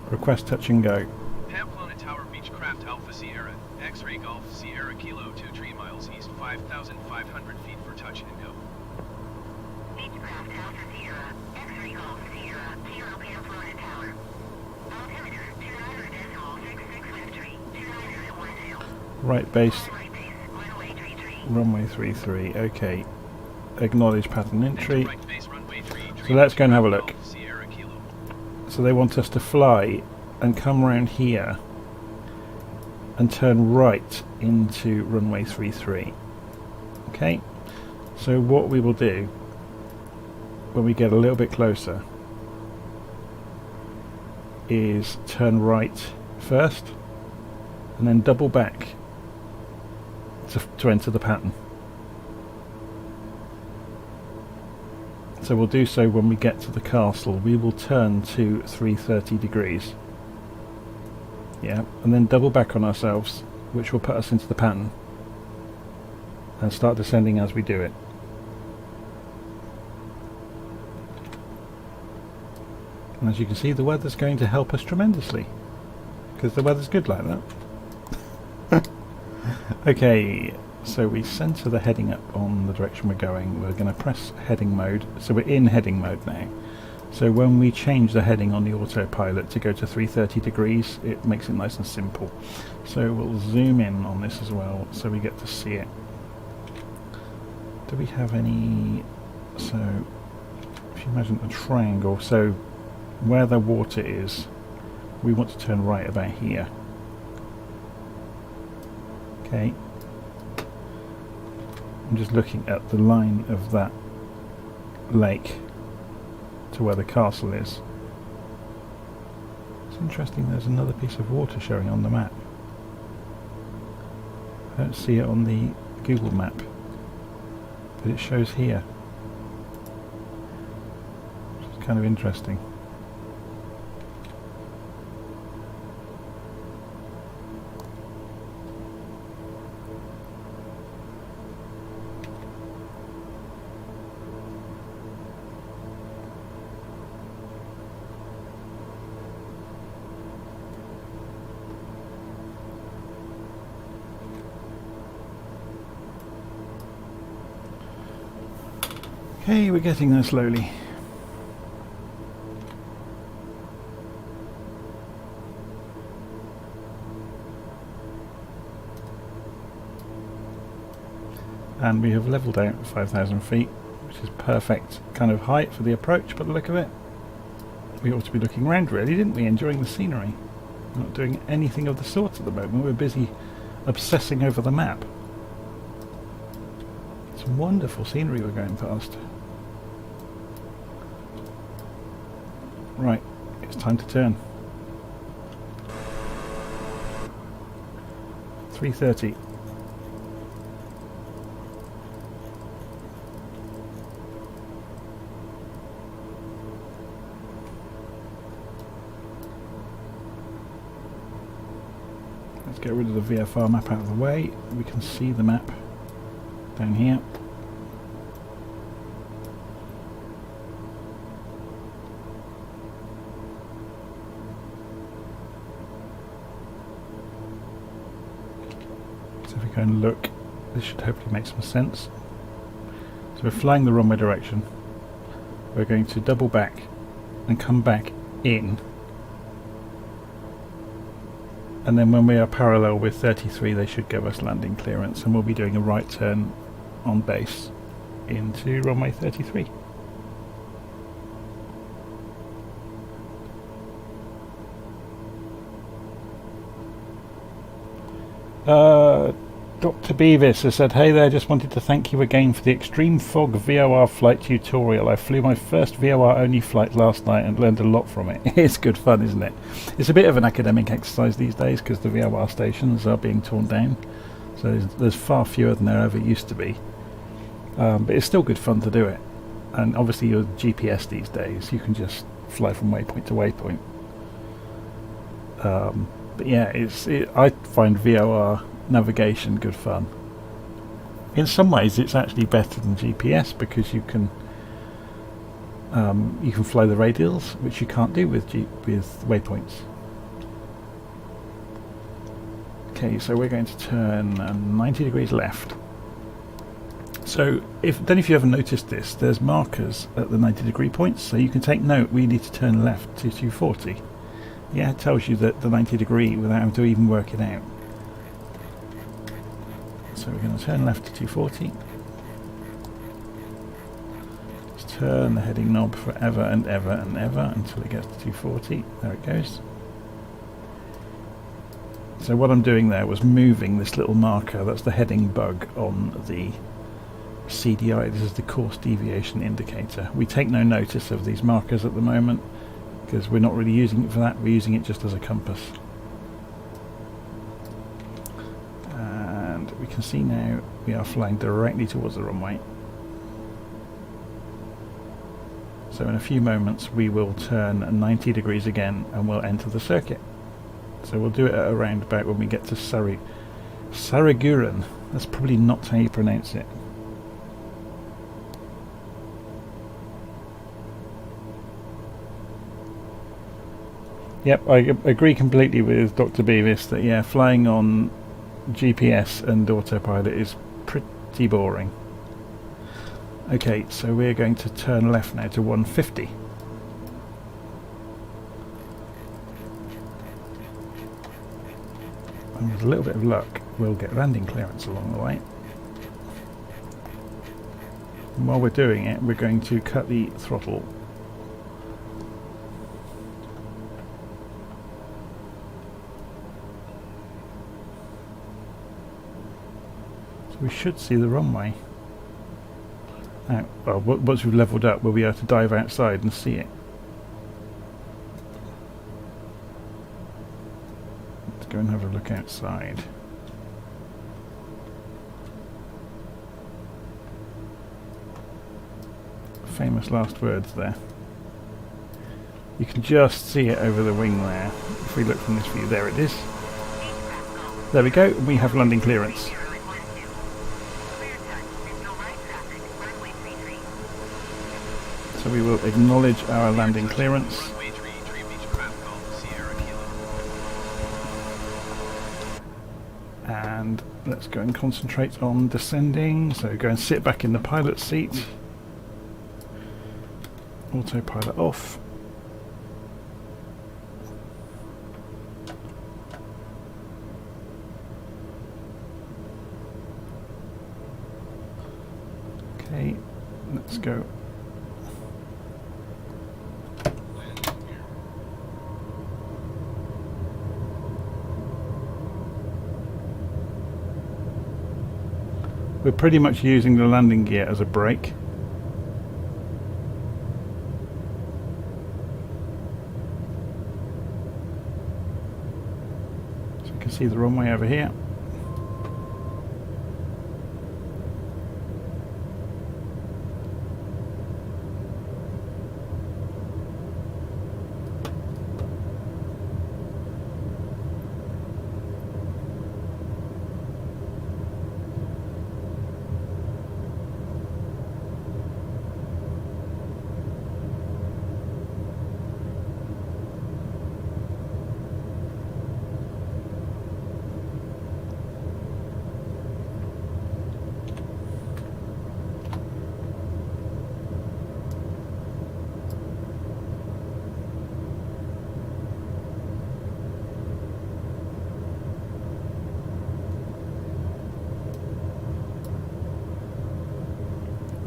request touch and go. Pamplona Tower Beechcraft Alpha Sierra, X-Ray Golf Sierra Kilo 23 miles east, 5,500 feet for touch and go. Beechcraft Alpha Sierra, X-Ray Golf Sierra, Kilo Pamplona Tower. Altimeter 29.66 wind tree, 29.10. Right base, Right base, runway 33, okay. Acknowledge pattern entry. Right base, runway 33, So let's go and have a look. Golf Sierra Kilo. So they want us to fly and come round here and turn right into runway 33. Okay, so what we will do when we get a little bit closer is turn right first and then double back to enter the pattern. So we'll do so when we get to the castle. We will turn to 330 degrees. Yeah, and then double back on ourselves, which will put us into the pattern. And start descending as we do it. And as you can see, the weather's going to help us tremendously. Because the weather's good like that. Okay, so we centre the heading up on the direction we're going. We're going to press heading mode. So we're in heading mode now. So when we change the heading on the autopilot to go to 330 degrees, it makes it nice and simple. So we'll zoom in on this as well so we get to see it. Do we have any... So, if you imagine a triangle, so where the water is, we want to turn right about here. Okay. I'm just looking at the line of that lake to where the castle is. It's interesting, there's another piece of water showing on the map. I don't see it on the Google map, but it shows here. Which is kind of interesting. Okay, we're getting there slowly. And we have levelled out 5,000 feet, which is perfect kind of height for the approach by the look of it. We ought to be looking around really, didn't we, enjoying the scenery. We're not doing anything of the sort at the moment, we're busy obsessing over the map. Some wonderful scenery we're going past. Right, it's time to turn. 330. Let's get rid of the VFR map out of the way. We can see the map down here. So if we go and look, this should hopefully make some sense. So we're flying the runway direction. We're going to double back and come back in. And then when we are parallel with 33, they should give us landing clearance, and we'll be doing a right turn on base into runway 33. Dr. Beavis has said, hey there, just wanted to thank you again for the extreme fog VOR flight tutorial. I flew my first VOR only flight last night and learned a lot from it. It's good fun, isn't it? It's a bit of an academic exercise these days because the VOR stations are being torn down. So there's far fewer than there ever used to be. But it's still good fun to do it. And obviously your GPS these days, you can just fly from waypoint to waypoint. But yeah, I find VOR navigation good fun. In some ways it's actually better than GPS because you can fly the radials, which you can't do with waypoints. Okay, so we're going to turn 90 degrees left. So if you ever noticed this, there's markers at the 90 degree points, so you can take note we need to turn left to 240. Yeah, it tells you that the 90 degree without having to even work it out. So we're going to turn left to 240. Just turn the heading knob forever and ever and ever until it gets to 240. There it goes. So what I'm doing there was moving this little marker, that's the heading bug on the CDI. This is the course deviation indicator. We take no notice of these markers at the moment because we're not really using it for that, we're using it just as a compass. And we can see now we are flying directly towards the runway. So in a few moments we will turn 90 degrees again and we'll enter the circuit. So we'll do it at around about when we get to Sariguran. That's probably not how you pronounce it. Yep, I agree completely with Dr. Beavis that yeah, flying on GPS and autopilot is pretty boring. Okay, so we're going to turn left now to 150. And with a little bit of luck, we'll get landing clearance along the way. And while we're doing it, we're going to cut the throttle. We should see the runway. Well, once we've levelled up, we'll be able to dive outside and see it. Let's go and have a look outside. Famous last words there. You can just see it over the wing there. If we look from this view, there it is. There we go, we have landing clearance. So we will acknowledge our landing clearance. And let's go and concentrate on descending. So go and sit back in the pilot seat. Autopilot off. Okay, let's go. We're pretty much using the landing gear as a brake. So you can see the runway over here.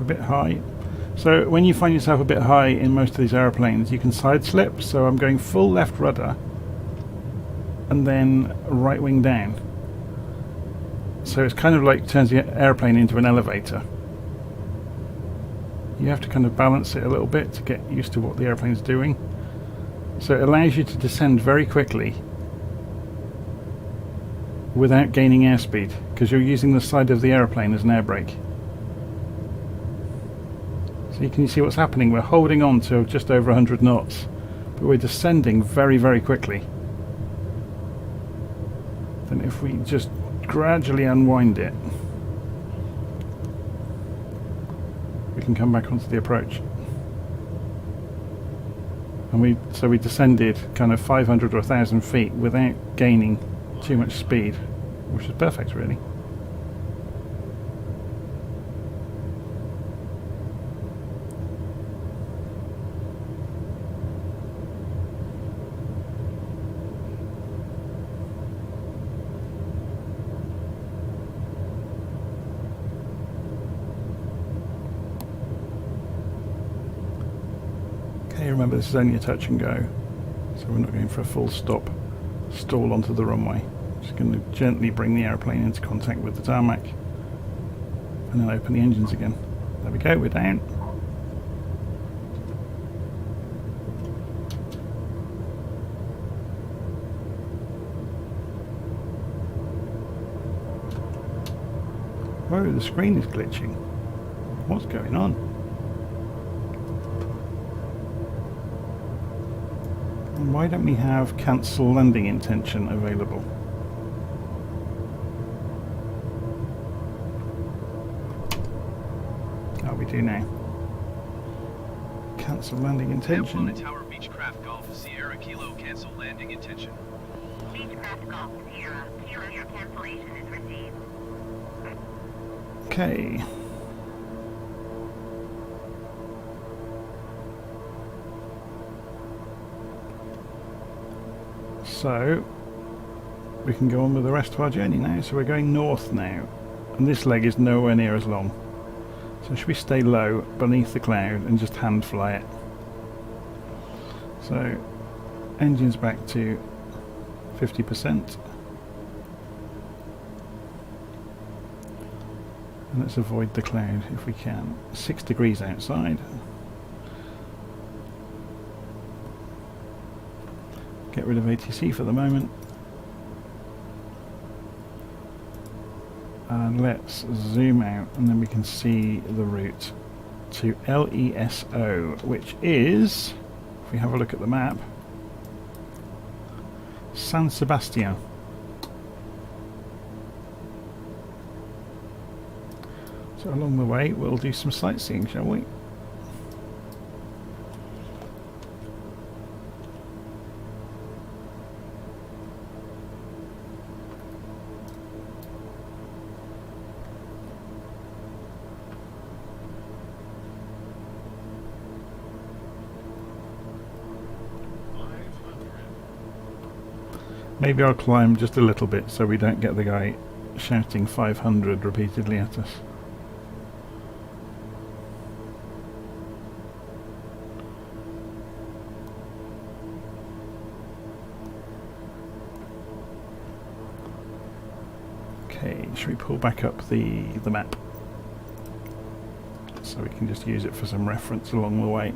a bit high. So when you find yourself a bit high in most of these aeroplanes, you can side slip. So I'm going full left rudder and then right wing down. So it's kind of like turns the airplane into an elevator. You have to kind of balance it a little bit to get used to what the airplane's doing. So it allows you to descend very quickly without gaining airspeed, because you're using the side of the aeroplane as an air brake. So you can see what's happening. We're holding on to just over 100 knots, but we're descending very, very quickly. Then if we just gradually unwind it, we can come back onto the approach. And we descended kind of 500 or 1,000 feet without gaining too much speed, which is perfect, really. Okay, remember this is only a touch and go, so we're not going for a full stop stall onto the runway. Just going to gently bring the airplane into contact with the tarmac and then open the engines again. There we go, we're down. Whoa, the screen is glitching. What's going on? And why don't we have cancel landing intention available? Oh, we do now. Cancel landing intention. Pamplona Tower Beechcraft Golf Sierra Kilo cancel landing intention. Beechcraft Golf Sierra. Sierra, your cancellation is received. Okay. So we can go on with the rest of our journey now. So we're going north now, and this leg is nowhere near as long. So should we stay low beneath the cloud and just hand fly it? So engines back to 50%. And let's avoid the cloud if we can. 6 degrees outside. Get rid of ATC for the moment. And let's zoom out, and then we can see the route to LESO, which is, if we have a look at the map, San Sebastian. So along the way we'll do some sightseeing, shall we? Maybe I'll climb just a little bit so we don't get the guy shouting 500 repeatedly at us. Okay, should we pull back up the map so we can just use it for some reference along the way?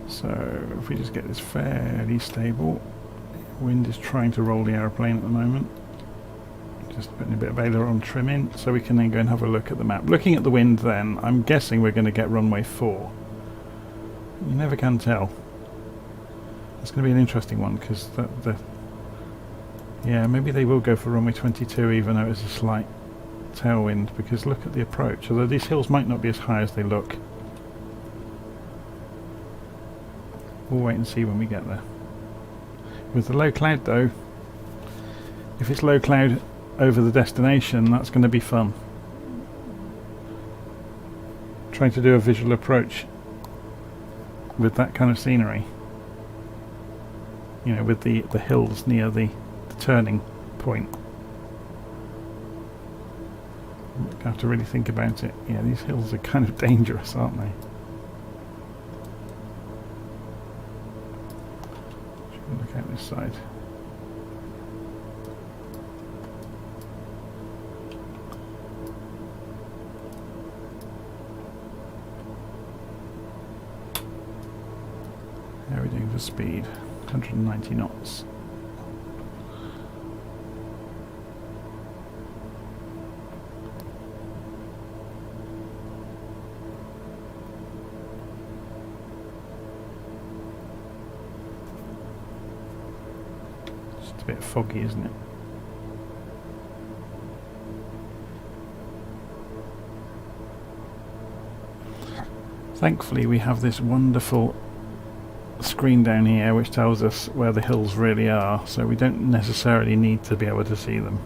So if we just get this fairly stable, wind is trying to roll the aeroplane at the moment. Just putting a bit of aileron trim in so we can then go and have a look at the map. Looking at the wind then, I'm guessing we're going to get runway 4. You never can tell. It's going to be an interesting one because yeah, maybe they will go for runway 22 even though it's a slight tailwind, because look at the approach. Although these hills might not be as high as they look. We'll wait and see when we get there. With the low cloud though, if it's low cloud over the destination, that's going to be fun. Trying to do a visual approach with that kind of scenery. You know, with the hills near the turning point. You have to really think about it. Yeah, these hills are kind of dangerous, aren't they? Look out this side. How are we doing for speed? 190 knots. Just a bit foggy, isn't it? Thankfully we have this wonderful screen down here which tells us where the hills really are, so we don't necessarily need to be able to see them.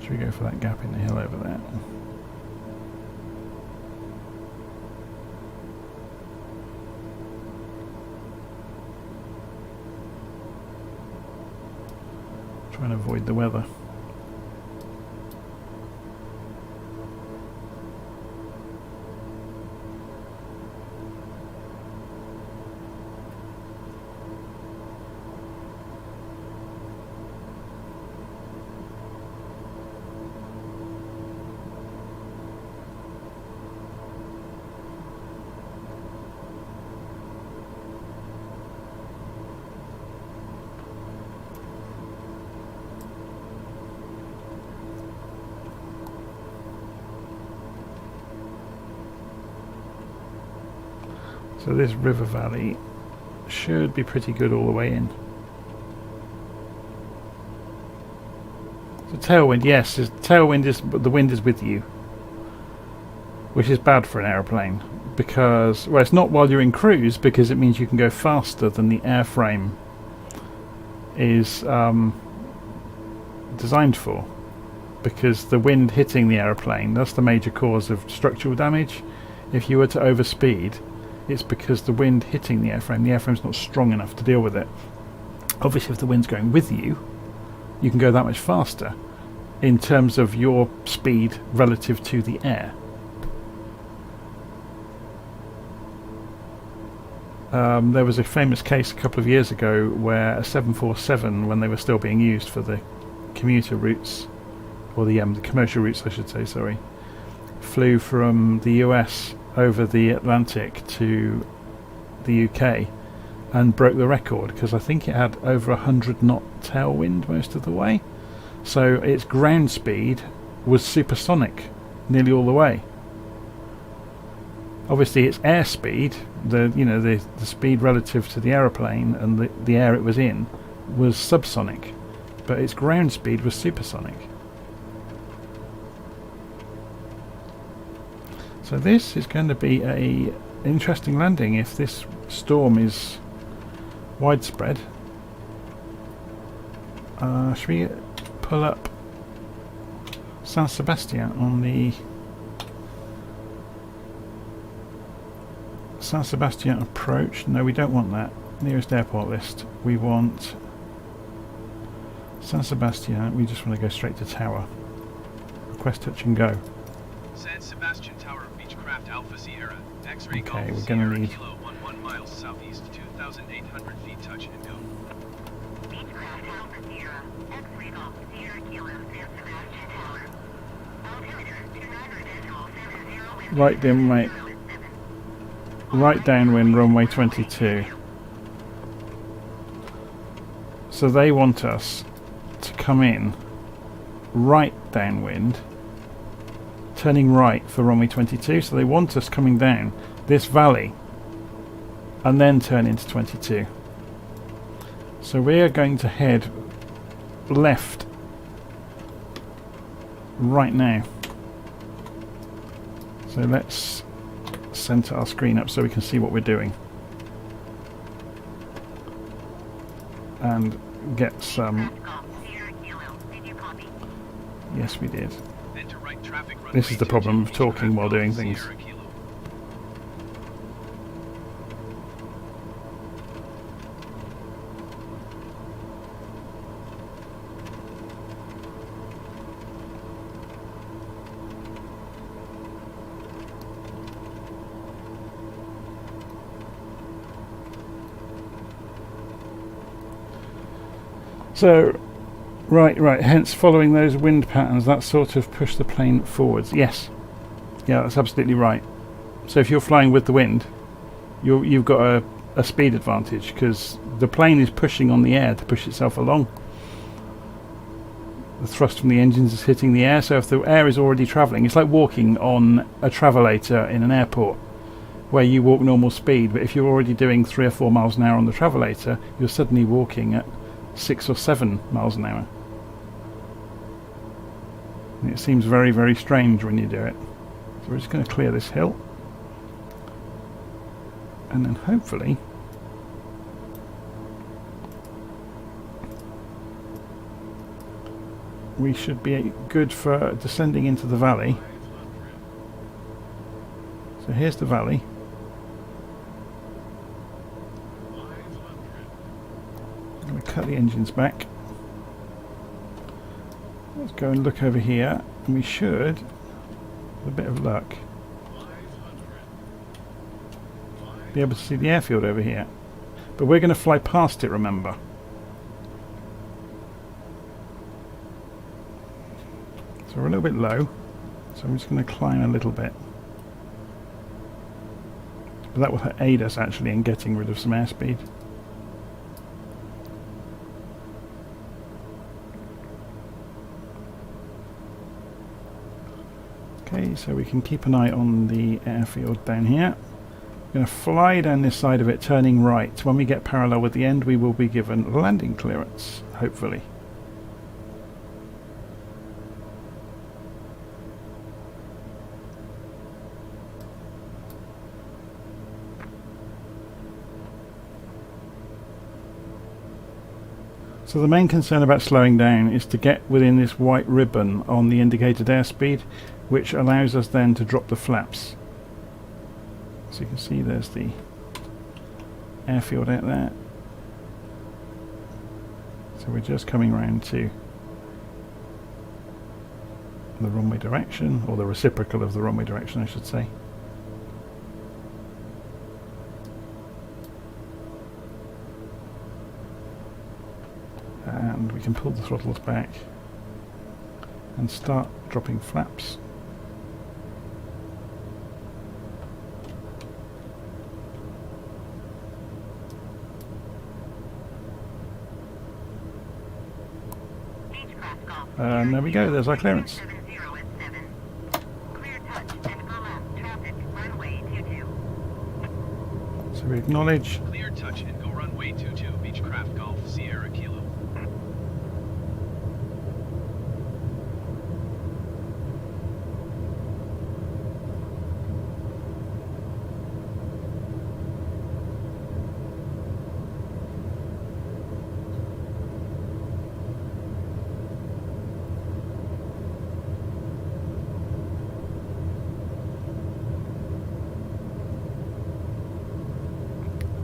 Should we go for that gap in the hill over there? Try and avoid the weather. So this river valley should be pretty good all the way in. So tailwind, yes, tailwind is, but the wind is with you, which is bad for an aeroplane because, well, it's not while you're in cruise because it means you can go faster than the airframe is designed for, because the wind hitting the aeroplane, that's the major cause of structural damage. If you were to overspeed, it's because the wind hitting the airframe's not strong enough to deal with it. Obviously if the wind's going with you, you can go that much faster in terms of your speed relative to the air. There was a famous case a couple of years ago where a 747, when they were still being used for the commuter routes, or the commercial routes I should say, sorry, flew from the US over the Atlantic to the UK and broke the record because I think it had over 100 knot tailwind most of the way, so its ground speed was supersonic nearly all the way. Obviously its air speed, the speed relative to the aeroplane and the air it was in, was subsonic, but its ground speed was supersonic. So this is going to be an interesting landing if this storm is widespread. Should we pull up San Sebastian on the San Sebastian approach? No, we don't want that. Nearest airport list. We want San Sebastian. We just want to go straight to tower. Request touch and go. San Sebastian Tower, Beechcraft Alpha Sierra, X-ray Okay, Golf we're going to Sierra need Kilo 11 miles southeast, 2,800 feet touch and go. Beechcraft Alpha Sierra, X-ray Golf Sierra Kilo, San Sebastian Tower. Altimeter 29.70. right downwind, right downwind runway 22. So they want us to come in right downwind, turning right for runway 22. So they want us coming down this valley and then turn into 22. So we are going to head left right now. So let's center our screen up so we can see what we're doing and get some. Yes, we did. This is the problem of talking while doing things. So, right, hence following those wind patterns, that sort of pushed the plane forwards. Yes. Yeah, that's absolutely right. So if you're flying with the wind, you've got a speed advantage, because the plane is pushing on the air to push itself along. The thrust from the engines is hitting the air, so if the air is already travelling, it's like walking on a travelator in an airport, where you walk normal speed, but if you're already doing 3 or 4 miles an hour on the travelator, you're suddenly walking at 6 or 7 miles an hour. And it seems very, very strange when you do it. So we're just going to clear this hill, and then hopefully we should be good for descending into the valley. So here's the valley. I'm going to cut the engines back. Let's go and look over here, and we should, with a bit of luck, be able to see the airfield over here. But we're going to fly past it, remember. So we're a little bit low, so I'm just going to climb a little bit. But that will aid us actually in getting rid of some airspeed. Okay, so we can keep an eye on the airfield down here. We're going to fly down this side of it, turning right. When we get parallel with the end, we will be given landing clearance, hopefully. So the main concern about slowing down is to get within this white ribbon on the indicated airspeed, which allows us then to drop the flaps. So you can see there's the airfield out there. So we're just coming round to the runway direction, or the reciprocal of the runway direction I should say. And we can pull the throttles back and start dropping flaps. And there we go, there's our clearance. So we acknowledge. Clear touch and go runway 22, Beechcraft Golf Sierra Kilo.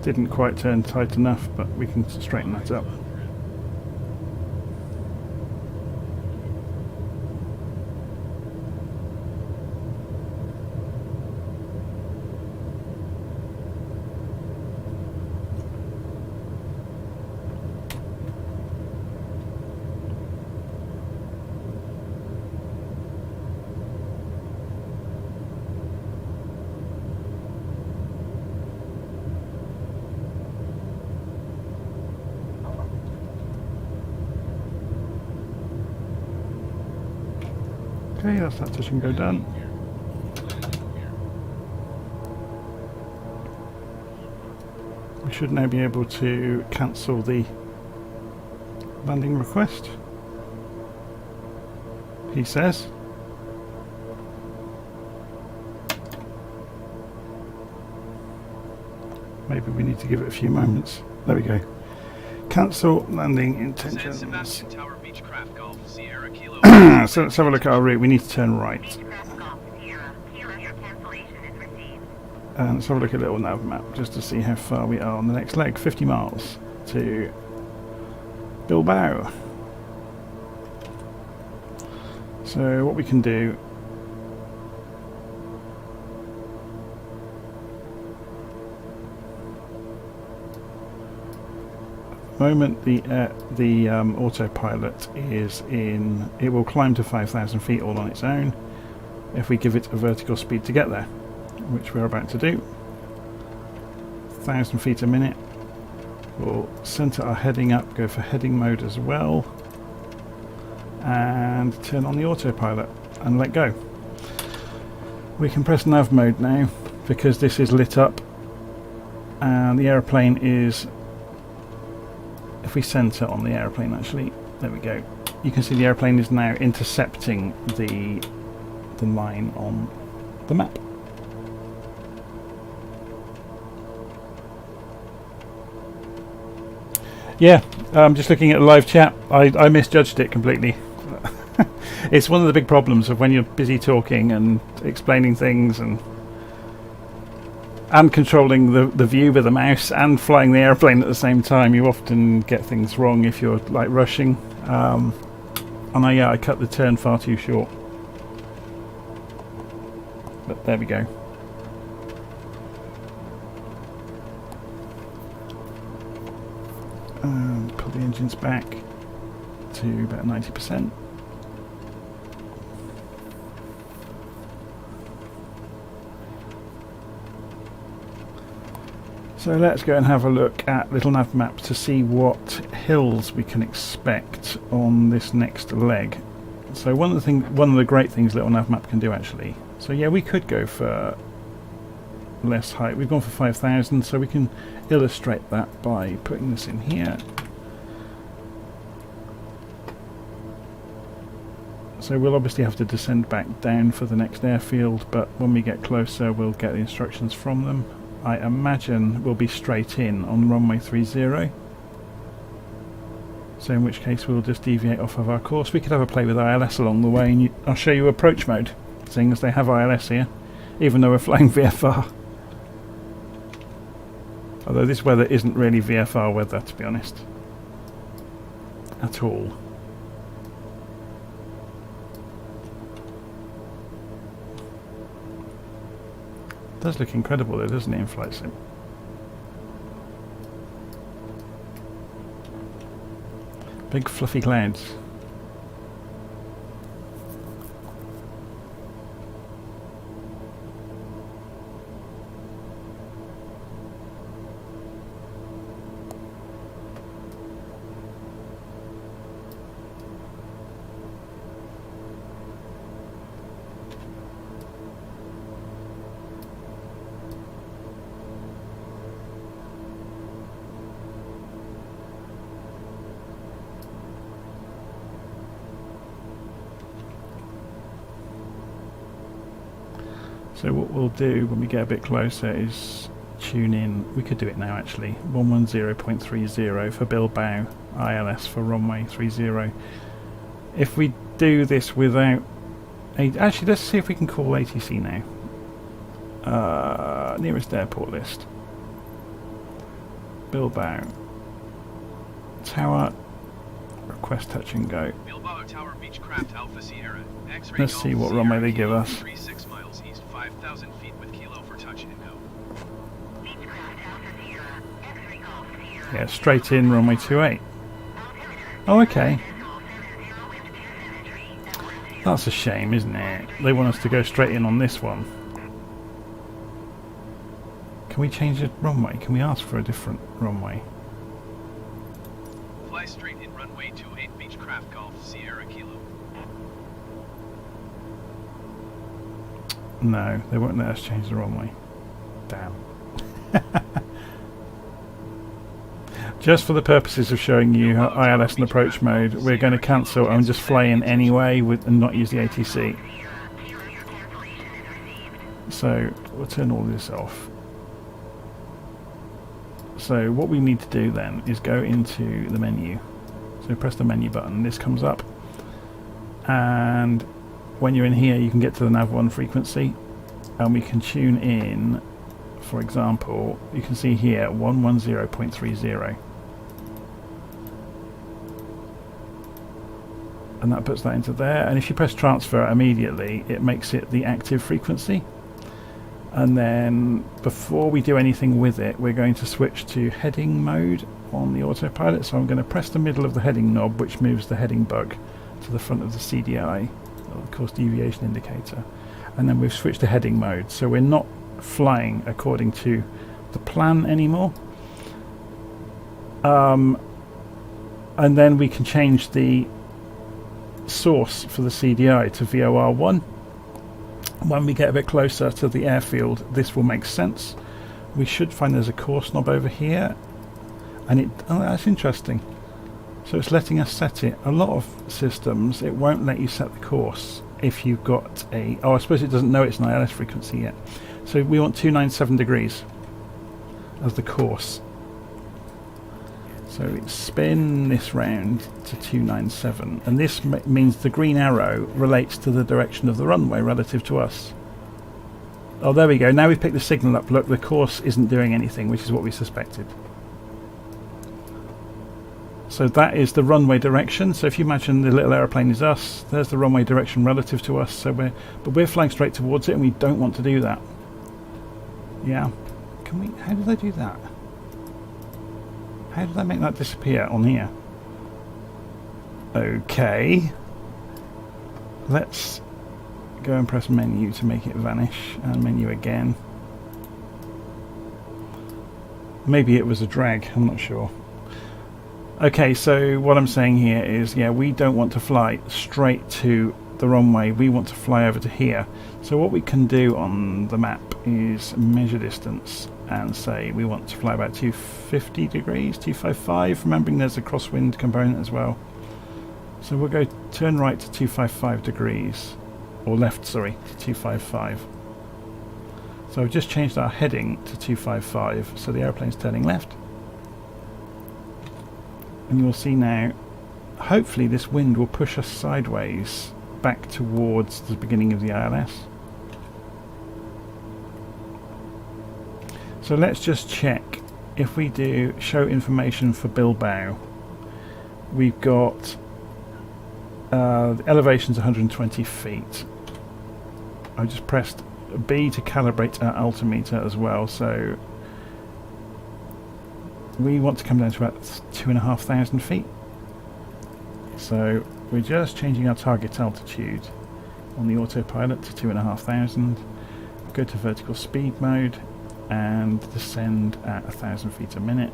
Didn't quite turn tight enough, but we can straighten that up. Okay, that's that touch and go done. We should now be able to cancel the landing request, he says. Maybe we need to give it a few moments. There we go. Cancel landing San intentions. Sebastian Tower Beechcraft Golf Sierra Kilo. So let's have a look at our route. We need to turn right. Beechcraft Golf Sierra. Kilo, your cancellation is received. And let's have a look at a little nav map just to see how far we are on the next leg. 50 miles to Bilbao. So what we can do, at the moment the autopilot is in, it will climb to 5,000 feet all on its own if we give it a vertical speed to get there, which we're about to do. 1,000 feet a minute. We'll center our heading up, go for heading mode as well, and turn on the autopilot and let go. We can press nav mode now because this is lit up and the aeroplane is, if we center on the aeroplane actually, there we go, you can see the aeroplane is now intercepting the line on the map. Yeah, just looking at the live chat, I misjudged it completely. It's one of the big problems of when you're busy talking and explaining things and controlling the view with the mouse and flying the airplane at the same time. You often get things wrong if you're like rushing. And I cut the turn far too short. But there we go. Pull the engines back to about 90%. So let's go and have a look at little nav maps to see what hills we can expect on this next leg. So one of the great things little nav map can do actually. So yeah, we could go for less height. We've gone for 5,000, so we can illustrate that by putting this in here. So we'll obviously have to descend back down for the next airfield, but when we get closer we'll get the instructions from them. I imagine we'll be straight in on runway 30, so in which case we'll just deviate off of our course. We could have a play with ILS along the way, and I'll show you approach mode, seeing as they have ILS here, even though we're flying VFR. Although this weather isn't really VFR weather, to be honest, at all. It does look incredible though, doesn't it, in flight sim? Big fluffy clouds. So what we'll do when we get a bit closer is tune in, we could do it now actually, 110.30 for Bilbao, ILS for runway 30. If we do this without, actually let's see if we can call ATC now. Nearest airport list. Bilbao. Tower, request touch and go. Bilbao Tower Beechcraft Alpha Sierra. X-ray Let's Golf see what Sierra runway they give Kilo us. 36 miles east, 5,000 feet with kilo for touch and go. Beechcraft Alpha Sierra. X-ray Golf Sierra. Yeah, straight in runway 28. Oh, okay. That's a shame, isn't it? They want us to go straight in on this one. Can we change the runway? Can we ask for a different runway? Fly straight in runway 28 Beechcraft Golf Sierra Kilo. No, they won't let us change the runway. Damn. Just for the purposes of showing you how ILS and approach mode, we're going to cancel and just fly in anyway and not use the ATC. So we'll turn all this off. So what we need to do then is go into the menu. So press the menu button, this comes up, and when you're in here you can get to the nav1 frequency, and we can tune in, for example, you can see here 110.30, and that puts that into there, and if you press transfer immediately it makes it the active frequency. And then before we do anything with it, we're going to switch to heading mode on the autopilot. So I'm going to press the middle of the heading knob, which moves the heading bug to the front of the CDI, or the course deviation indicator. And then we've switched to heading mode. So we're not flying according to the plan anymore. And then we can change the source for the CDI to VOR1. When we get a bit closer to the airfield, this will make sense. We should find there's a course knob over here, and oh, that's interesting. So it's letting us set it. A lot of systems, it won't let you set the course if you've got a... Oh, I suppose it doesn't know it's an ILS frequency yet. So we want 297 degrees as the course. So we spin this round to 297, and this means the green arrow relates to the direction of the runway relative to us. Oh, there we go. Now we've picked the signal up. Look, the course isn't doing anything, which is what we suspected. So that is the runway direction. So if you imagine the little aeroplane is us, there's the runway direction relative to us. So we're flying straight towards it, and we don't want to do that. Yeah. Can we? How did I do that? How did I make that disappear on here? Okay. Let's go and press menu to make it vanish, and menu again. Maybe it was a drag, I'm not sure. Okay, so what I'm saying here is, yeah, we don't want to fly straight to the runway, we want to fly over to here. So what we can do on the map is measure distance and say we want to fly about 250 degrees, 255, remembering there's a crosswind component as well. So we'll go turn right to 255 degrees, or left, sorry, to 255. So I've just changed our heading to 255, so the aeroplane's turning left. And you'll see now, hopefully this wind will push us sideways back towards the beginning of the ILS. So let's just check. If we do show information for Bilbao, we've got the elevation's 120 feet. I just pressed B to calibrate our altimeter as well, so we want to come down to about 2,500 feet. So we're just changing our target altitude on the autopilot to 2,500. Go to vertical speed mode and descend at 1,000 feet a minute.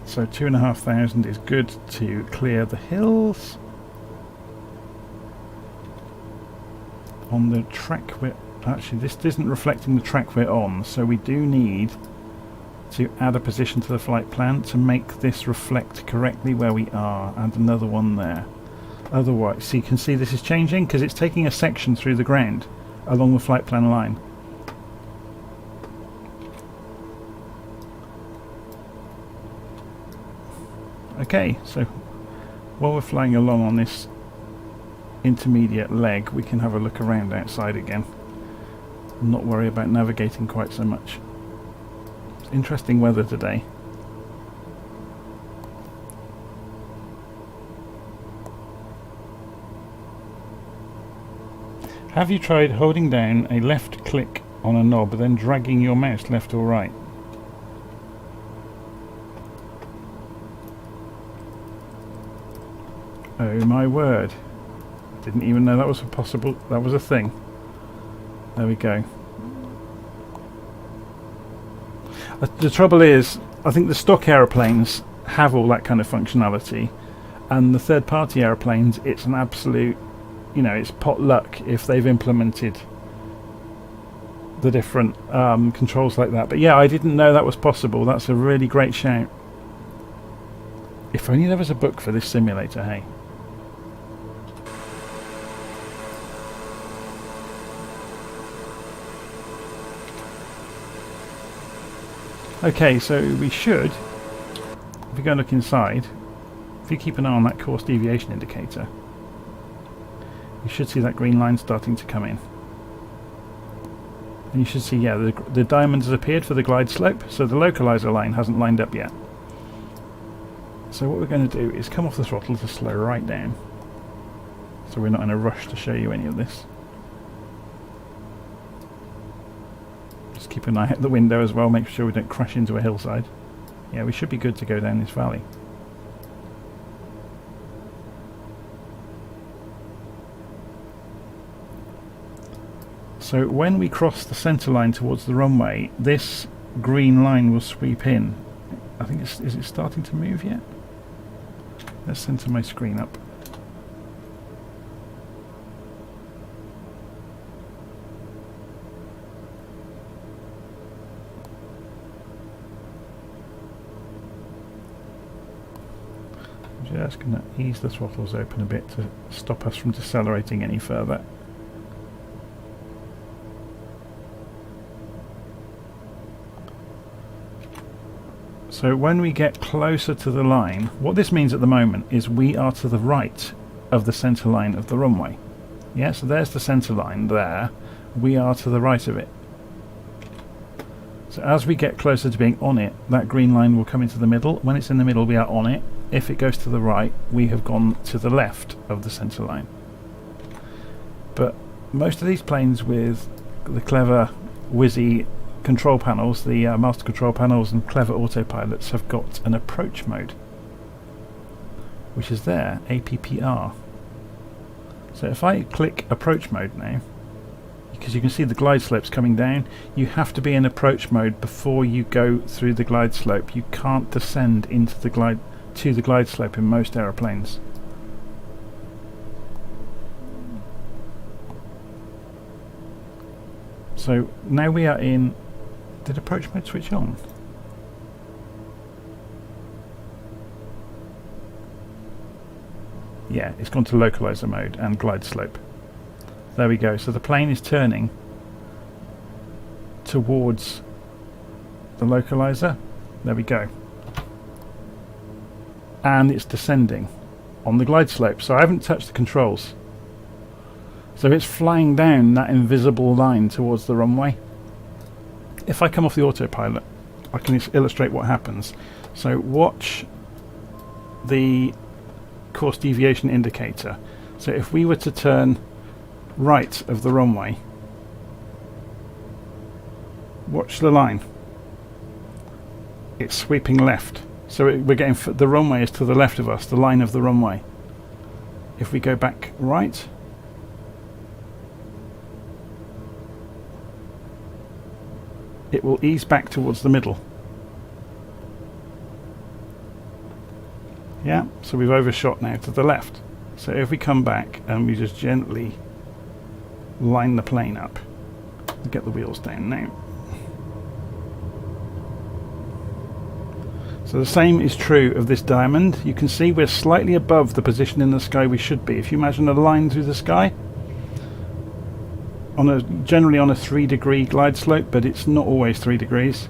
So 2,500 is good to clear the hills. On the track we're... Actually, this isn't reflecting the track we're on, so we do need to add a position to the flight plan to make this reflect correctly where we are, and another one there. Otherwise, so you can see this is changing because it's taking a section through the ground along the flight plan line. Okay, so while we're flying along on this intermediate leg, we can have a look around outside again and not worry about navigating quite so much. It's interesting weather today. Have you tried holding down a left click on a knob and then dragging your mouse left or right? Oh my word. Didn't even know that was that was a thing. There we go. The trouble is, I think the stock aeroplanes have all that kind of functionality, And the third-party airplanes, it's an absolute, you know, it's pot luck if they've implemented the different controls like that. But yeah, I didn't know that was possible. That's a really great shout. If only there was a book for this simulator, hey. Okay, so we should, if we go and look inside, if you keep an eye on that course deviation indicator, you should see that green line starting to come in. And you should see, yeah, the diamond has appeared for the glide slope, so the localizer line hasn't lined up yet. So what we're going to do is come off the throttle to slow right down, so we're not in a rush to show you any of this. Just keep an eye out the window as well, make sure we don't crash into a hillside. Yeah, we should be good to go down this valley. So when we cross the centre line towards the runway, this green line will sweep in. I think is it starting to move yet? Let's centre my screen up. I'm just going to ease the throttles open a bit to stop us from decelerating any further. So when we get closer to the line, what this means at the moment is we are to the right of the centre line of the runway. Yeah, so there's the centre line there. We are to the right of it. So as we get closer to being on it, that green line will come into the middle. When it's in the middle, we are on it. If it goes to the right, we have gone to the left of the centre line. But most of these planes with the clever, whizzy control panels, the master control panels and clever autopilots, have got an approach mode, which is there, APPR. So if I click approach mode now, because you can see the glide slopes coming down, you have to be in approach mode before you go through the glide slope. You can't descend into the glide slope in most aeroplanes. So now we are in. Did approach mode switch on? Yeah, it's gone to localizer mode and glide slope. There we go. So the plane is turning towards the localizer. There we go. And it's descending on the glide slope. So I haven't touched the controls. So it's flying down that invisible line towards the runway. If I come off the autopilot, I can illustrate what happens. So watch the course deviation indicator. So if we were to turn right of the runway, watch the line. It's sweeping left. So we're getting the runway is to the left of us, the line of the runway. If we go back right, it will ease back towards the middle. Yeah, so we've overshot now to the left. So if we come back and we just gently line the plane up, we'll get the wheels down now. So the same is true of this diamond. You can see we're slightly above the position in the sky we should be. If you imagine a line through the sky, generally on a 3-degree glide slope, but it's not always 3 degrees.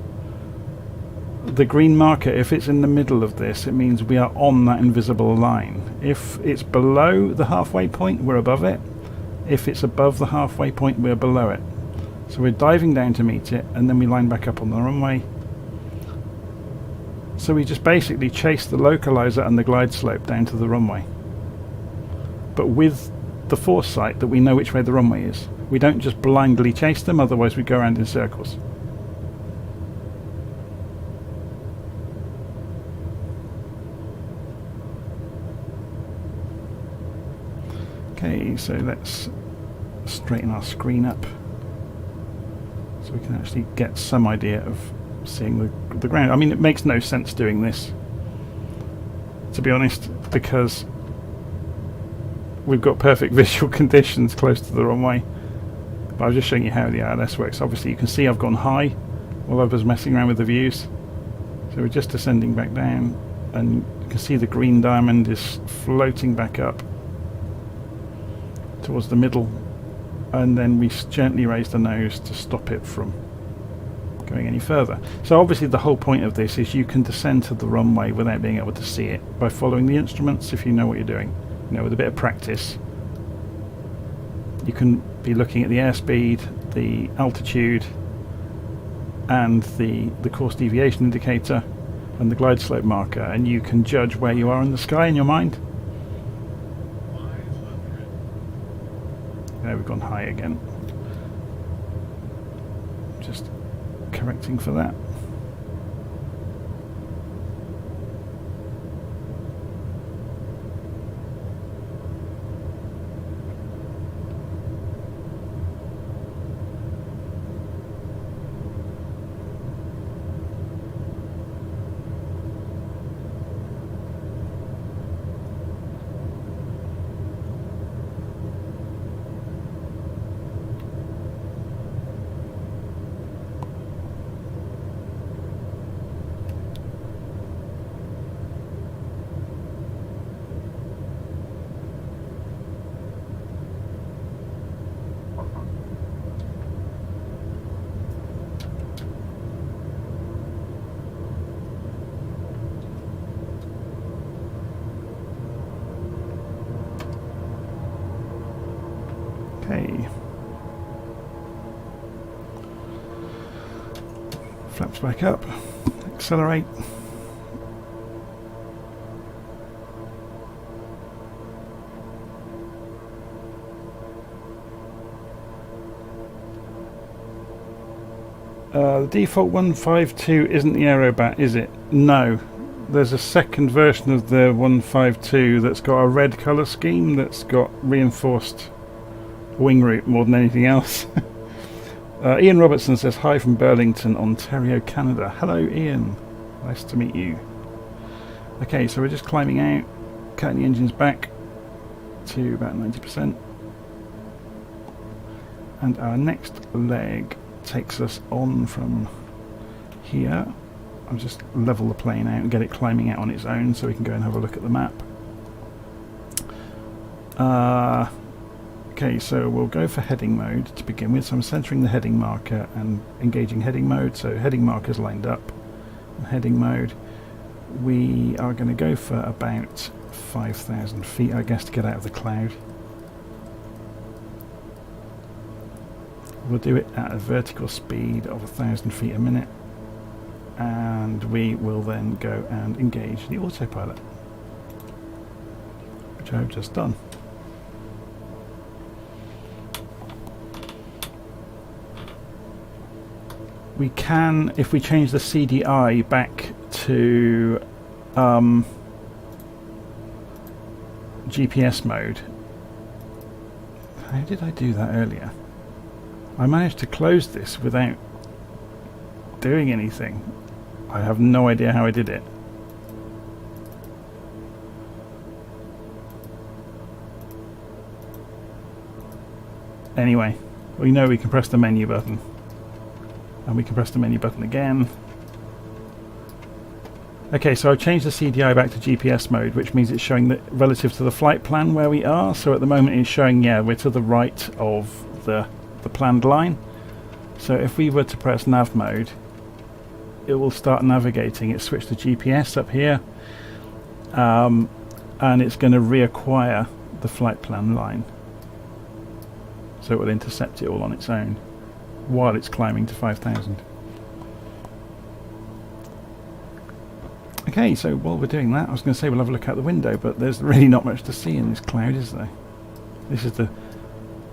The green marker, if it's in the middle of this, it means we are on that invisible line. If it's below the halfway point, we're above it. If it's above the halfway point, we're below it. So we're diving down to meet it, and then we line back up on the runway. So we just basically chase the localizer and the glide slope down to the runway, but with the foresight that we know which way the runway is. We don't just blindly chase them, otherwise we go around in circles. Okay, so let's straighten our screen up so we can actually get some idea of seeing the ground. I mean, it makes no sense doing this to be honest, because we've got perfect visual conditions close to the runway. But I was just showing you how the ILS works. Obviously you can see I've gone high while I was messing around with the views. So we're just descending back down, and you can see the green diamond is floating back up towards the middle, and then we gently raise the nose to stop it from going any further. So obviously the whole point of this is you can descend to the runway without being able to see it by following the instruments if you know what you're doing. You know, with a bit of practice you can be looking at the airspeed, the altitude, and the course deviation indicator and the glide slope marker, and you can judge where you are in the sky in your mind. There, we've gone high again. Just correcting for that. Okay. Flaps back up. Accelerate. The default 152 isn't the Aerobat, is it? No. There's a second version of the 152 that's got a red colour scheme that's got reinforced wing route more than anything else. Ian Robertson says hi from Burlington, Ontario, Canada. Hello Ian, nice to meet you. Okay, so we're just climbing out, cutting the engines back to about 90%, and our next leg takes us on from here. I'll just level the plane out and get it climbing out on its own so we can go and have a look at the map. Okay, so we'll go for heading mode to begin with. So I'm centering the heading marker and engaging heading mode. So heading marker's lined up. Heading mode. We are going to go for about 5,000 feet, I guess, to get out of the cloud. We'll do it at a vertical speed of 1,000 feet a minute. And we will then go and engage the autopilot, which I've just done. We can, if we change the CDI back to GPS mode. How did I do that earlier? I managed to close this without doing anything. I have no idea how I did it. Anyway, we know we can press the menu button. And we can press the menu button again. Okay, so I've changed the CDI back to GPS mode, which means it's showing that relative to the flight plan where we are. So at the moment it's showing, yeah, we're to the right of the planned line. So if we were to press nav mode, it will start navigating. It's switched to GPS up here, and it's going to reacquire the flight plan line. So it will intercept it all on its own while it's climbing to 5,000. Okay, so while we're doing that, I was going to say we'll have a look out the window, but there's really not much to see in this cloud, is there? This is the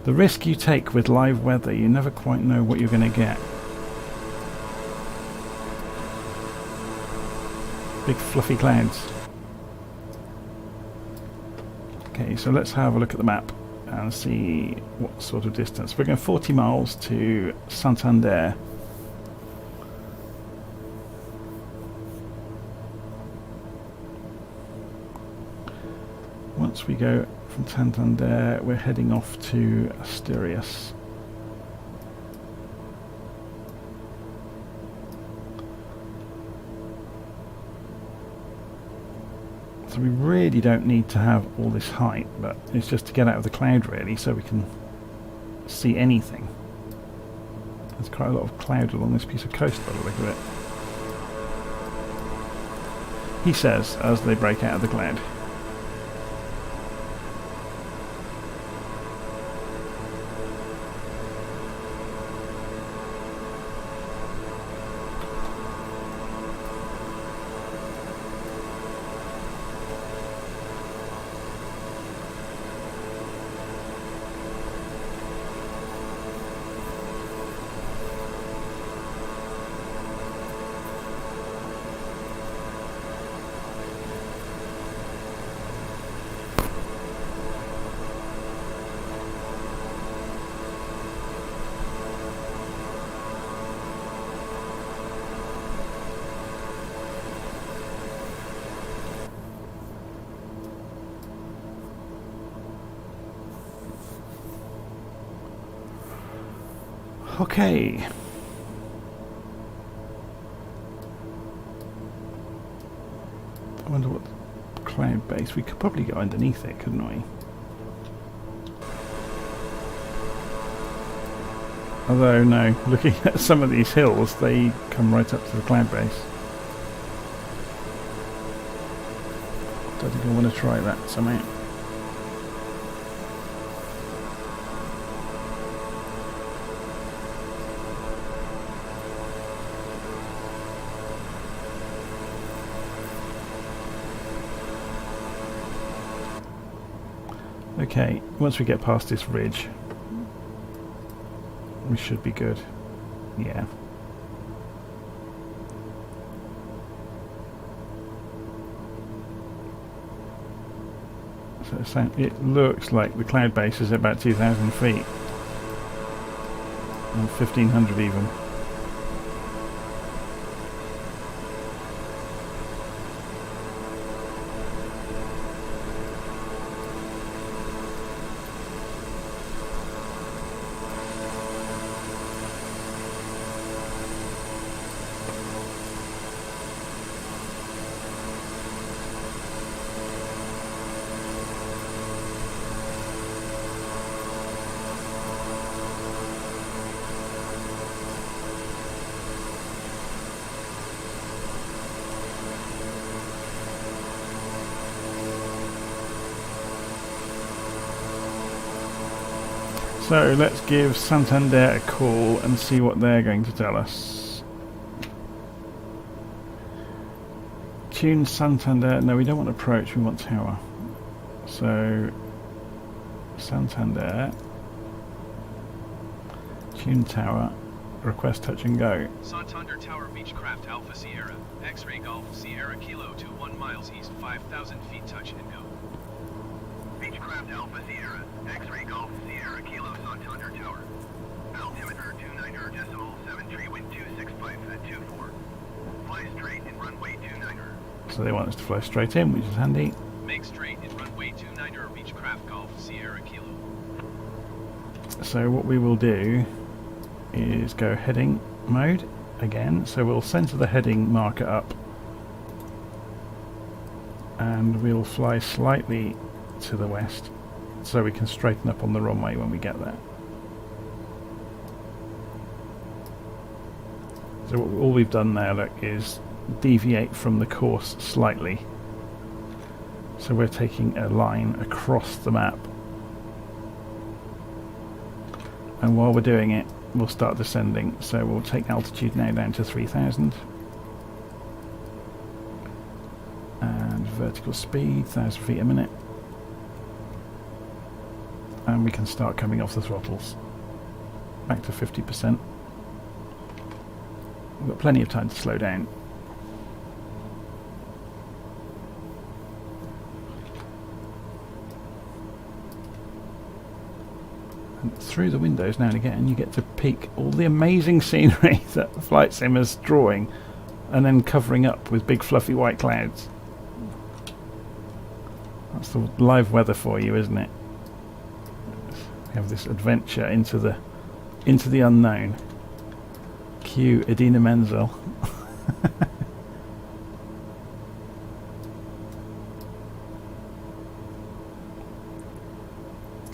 risk you take with live weather. You never quite know what you're going to get. Big fluffy clouds. Okay, so let's have a look at the map and see what sort of distance. We're going 40 miles to Santander. once we go from Santander, we're heading off to Asturias. So we really don't need to have all this height, but it's just to get out of the cloud really, so we can see anything. There's quite a lot of cloud along this piece of coast by the look of it. He says as they break out of the cloud. Okay. I wonder what cloud base. We could probably go underneath it, couldn't we? Although, no, looking at some of these hills, they come right up to the cloud base. Don't think I want to try that somehow. Okay, once we get past this ridge, we should be good. Yeah. So it looks like the cloud base is about 2,000 feet. And 1,500 even. So let's give Santander a call and see what they're going to tell us. Tune Santander. No, we don't want approach, we want tower. So Santander, tune tower, request touch and go. Santander Tower Beechcraft Alpha Sierra, X-Ray Golf Sierra Kilo 21 miles east, 5,000 feet touch and go. Beechcraft Alpha Sierra, X-Ray Golf Sierra Kilo Santander Tower. Altimeter 29.73, wind 265 at 24. Fly straight in runway 29er. So they want us to fly straight in, which is handy. Make straight in runway 29er, Beechcraft Golf Sierra Kilo. So what we will do is go heading mode again. So we'll center the heading marker up and we'll fly slightly to the west so we can straighten up on the runway when we get there. So all we've done now, look, is deviate from the course slightly. So we're taking a line across the map. And while we're doing it, we'll start descending. So we'll take altitude now down to 3,000. And vertical speed, 1,000 feet a minute. And we can start coming off the throttles. Back to 50%. We've got plenty of time to slow down. And through the windows now and again you get to peek all the amazing scenery that the flight sim is drawing and then covering up with big fluffy white clouds. That's the live weather for you, isn't it? We have this adventure into the unknown. Cue Idina Menzel.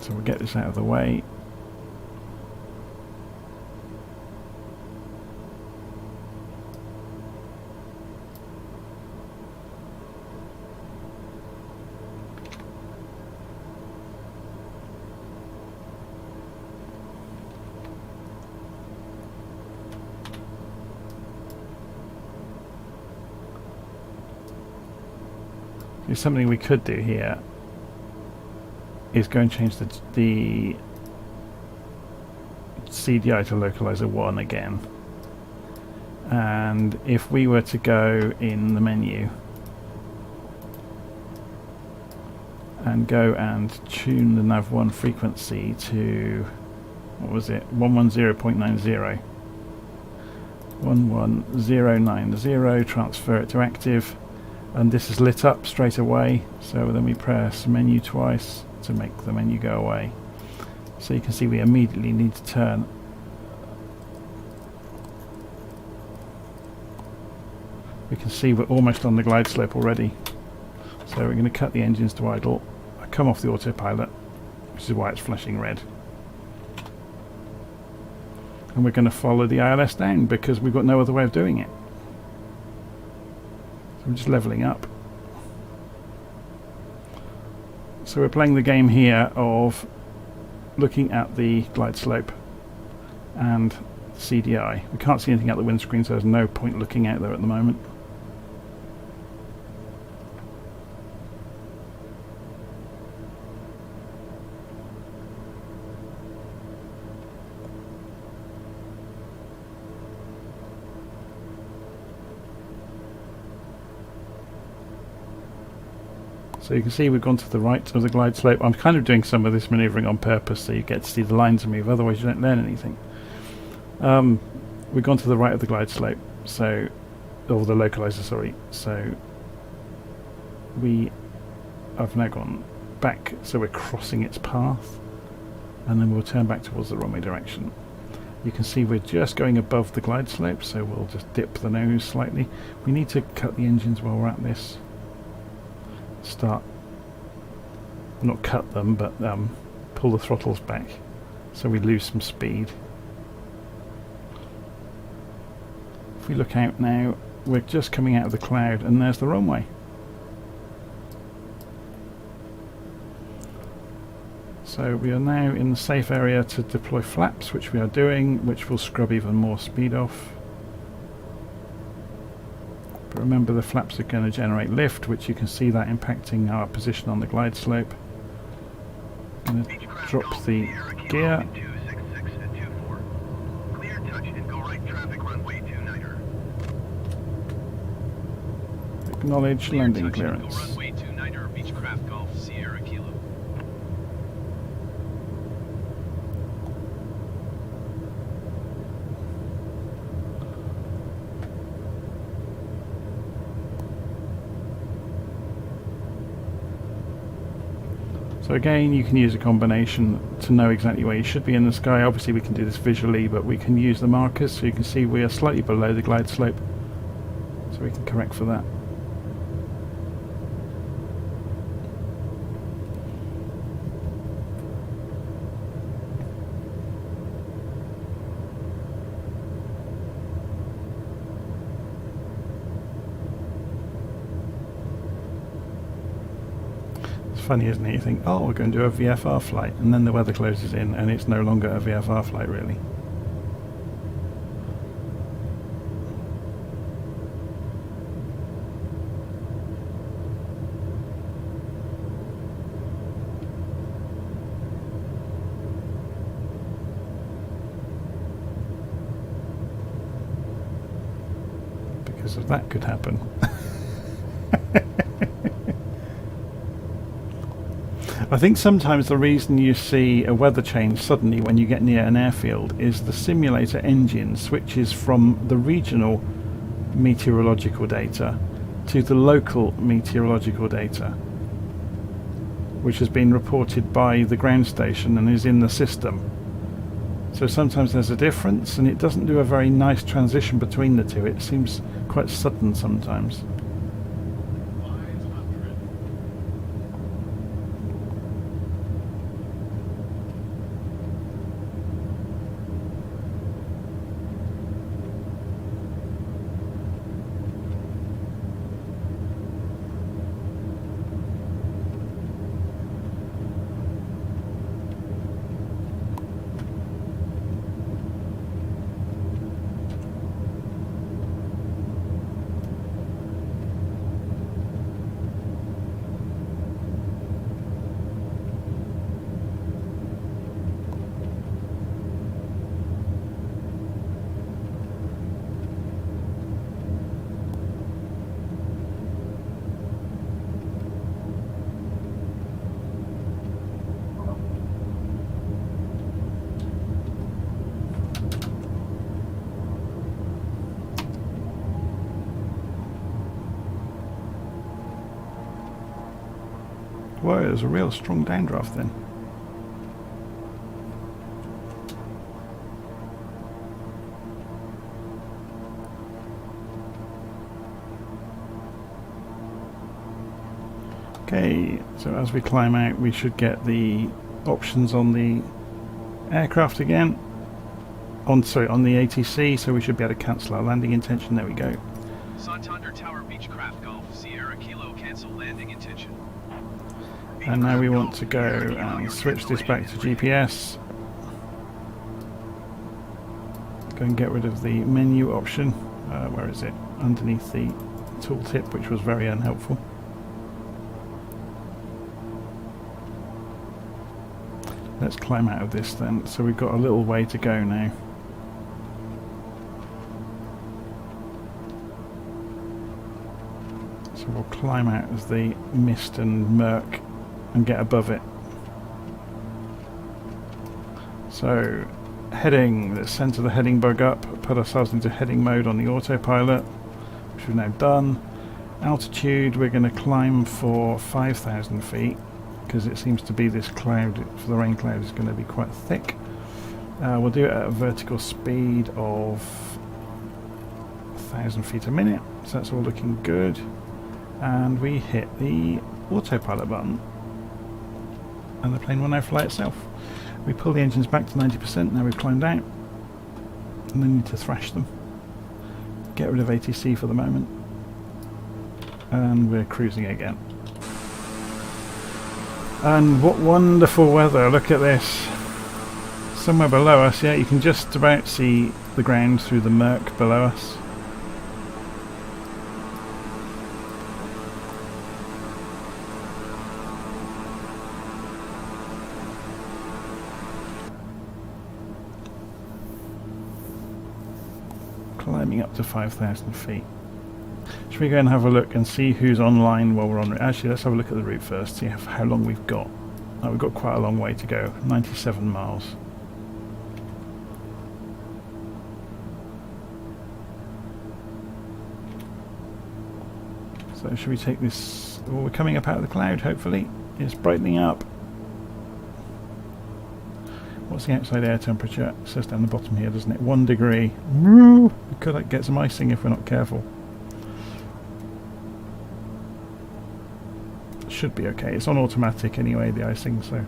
So we'll get this out of the way. Something we could do here is go and change the CDI to localizer 1 again, and if we were to go in the menu and go and tune the nav1 frequency to, what was it, 110.90, 11090, transfer it to active, and this is lit up straight away. So then we press menu twice to make the menu go away. So you can see we immediately need to turn. We can see we're almost on the glide slope already. So we're going to cut the engines to idle. I come off the autopilot, which is why it's flashing red. And we're going to follow the ILS down because we've got no other way of doing it. I'm just leveling up. So we're playing the game here of looking at the glide slope and CDI. We can't see anything out the windscreen, so there's no point looking out there at the moment. So you can see we've gone to the right of the glide slope. I'm kind of doing some of this manoeuvring on purpose so you get to see the lines move, otherwise you don't learn anything. We've gone to the right of the glide slope, so, or the localizer, sorry. So I've now gone back, so we're crossing its path, and then we'll turn back towards the runway direction. You can see we're just going above the glide slope, so we'll just dip the nose slightly. We need to cut the engines while we're at this. Not cut them, but pull the throttles back so we lose some speed. If we look out now, we're just coming out of the cloud and there's the runway. So we are now in the safe area to deploy flaps, which we are doing, which will scrub even more speed off. But remember, the flaps are going to generate lift, which you can see that impacting our position on the glide slope. I'm going to drop the gear. Acknowledge landing clearance. So again, you can use a combination to know exactly where you should be in the sky. Obviously we can do this visually, but we can use the markers so you can see we are slightly below the glide slope, so we can correct for that. Funny, isn't it? You think, oh, we're going to do a VFR flight, and then the weather closes in and it's no longer a VFR flight really. Because of that could happen. I think sometimes the reason you see a weather change suddenly when you get near an airfield is the simulator engine switches from the regional meteorological data to the local meteorological data. which has been reported by the ground station and is in the system. So sometimes there's a difference, and it doesn't do a very nice transition between the two. It seems quite sudden sometimes. Whoa, there's a real strong downdraft then. Okay, so as we climb out we should get the options on the aircraft again. On the ATC, so we should be able to cancel our landing intention. There we go. Santander Tower Beechcraft Golf Sierra Kilo cancel landing intention. And now we want to go and switch this back to GPS. Go and get rid of the menu option. Where is it? Underneath the tooltip, which was very unhelpful. Let's climb out of this then. So we've got a little way to go now. So we'll climb out of the mist and murk and get above it. So heading, let's center the heading bug up, put ourselves into heading mode on the autopilot, which we've now done. Altitude, we're going to climb for 5,000 feet, because it seems to be this cloud, for the rain cloud, is going to be quite thick. We'll do it at a vertical speed of 1,000 feet a minute, so that's all looking good. And we hit the autopilot button, and the plane will now fly itself. We pull the engines back to 90%, now we've climbed out, and then need to thrash them. Get rid of ATC for the moment, and we're cruising again. And what wonderful weather, look at this. Somewhere below us, yeah, you can just about see the ground through the murk below us. Climbing up to 5,000 feet. Should we go and have a look and see who's online while we're on route? Actually, let's have a look at the route first, see how long we've got. Oh, we've got quite a long way to go, 97 miles. So should we take this? Well, we're coming up out of the cloud, hopefully. It's brightening up. What's the outside air temperature? It says down the bottom here, doesn't it? 1 degree. Woo! We could get some icing if we're not careful. Should be okay. It's on automatic anyway, the icing, so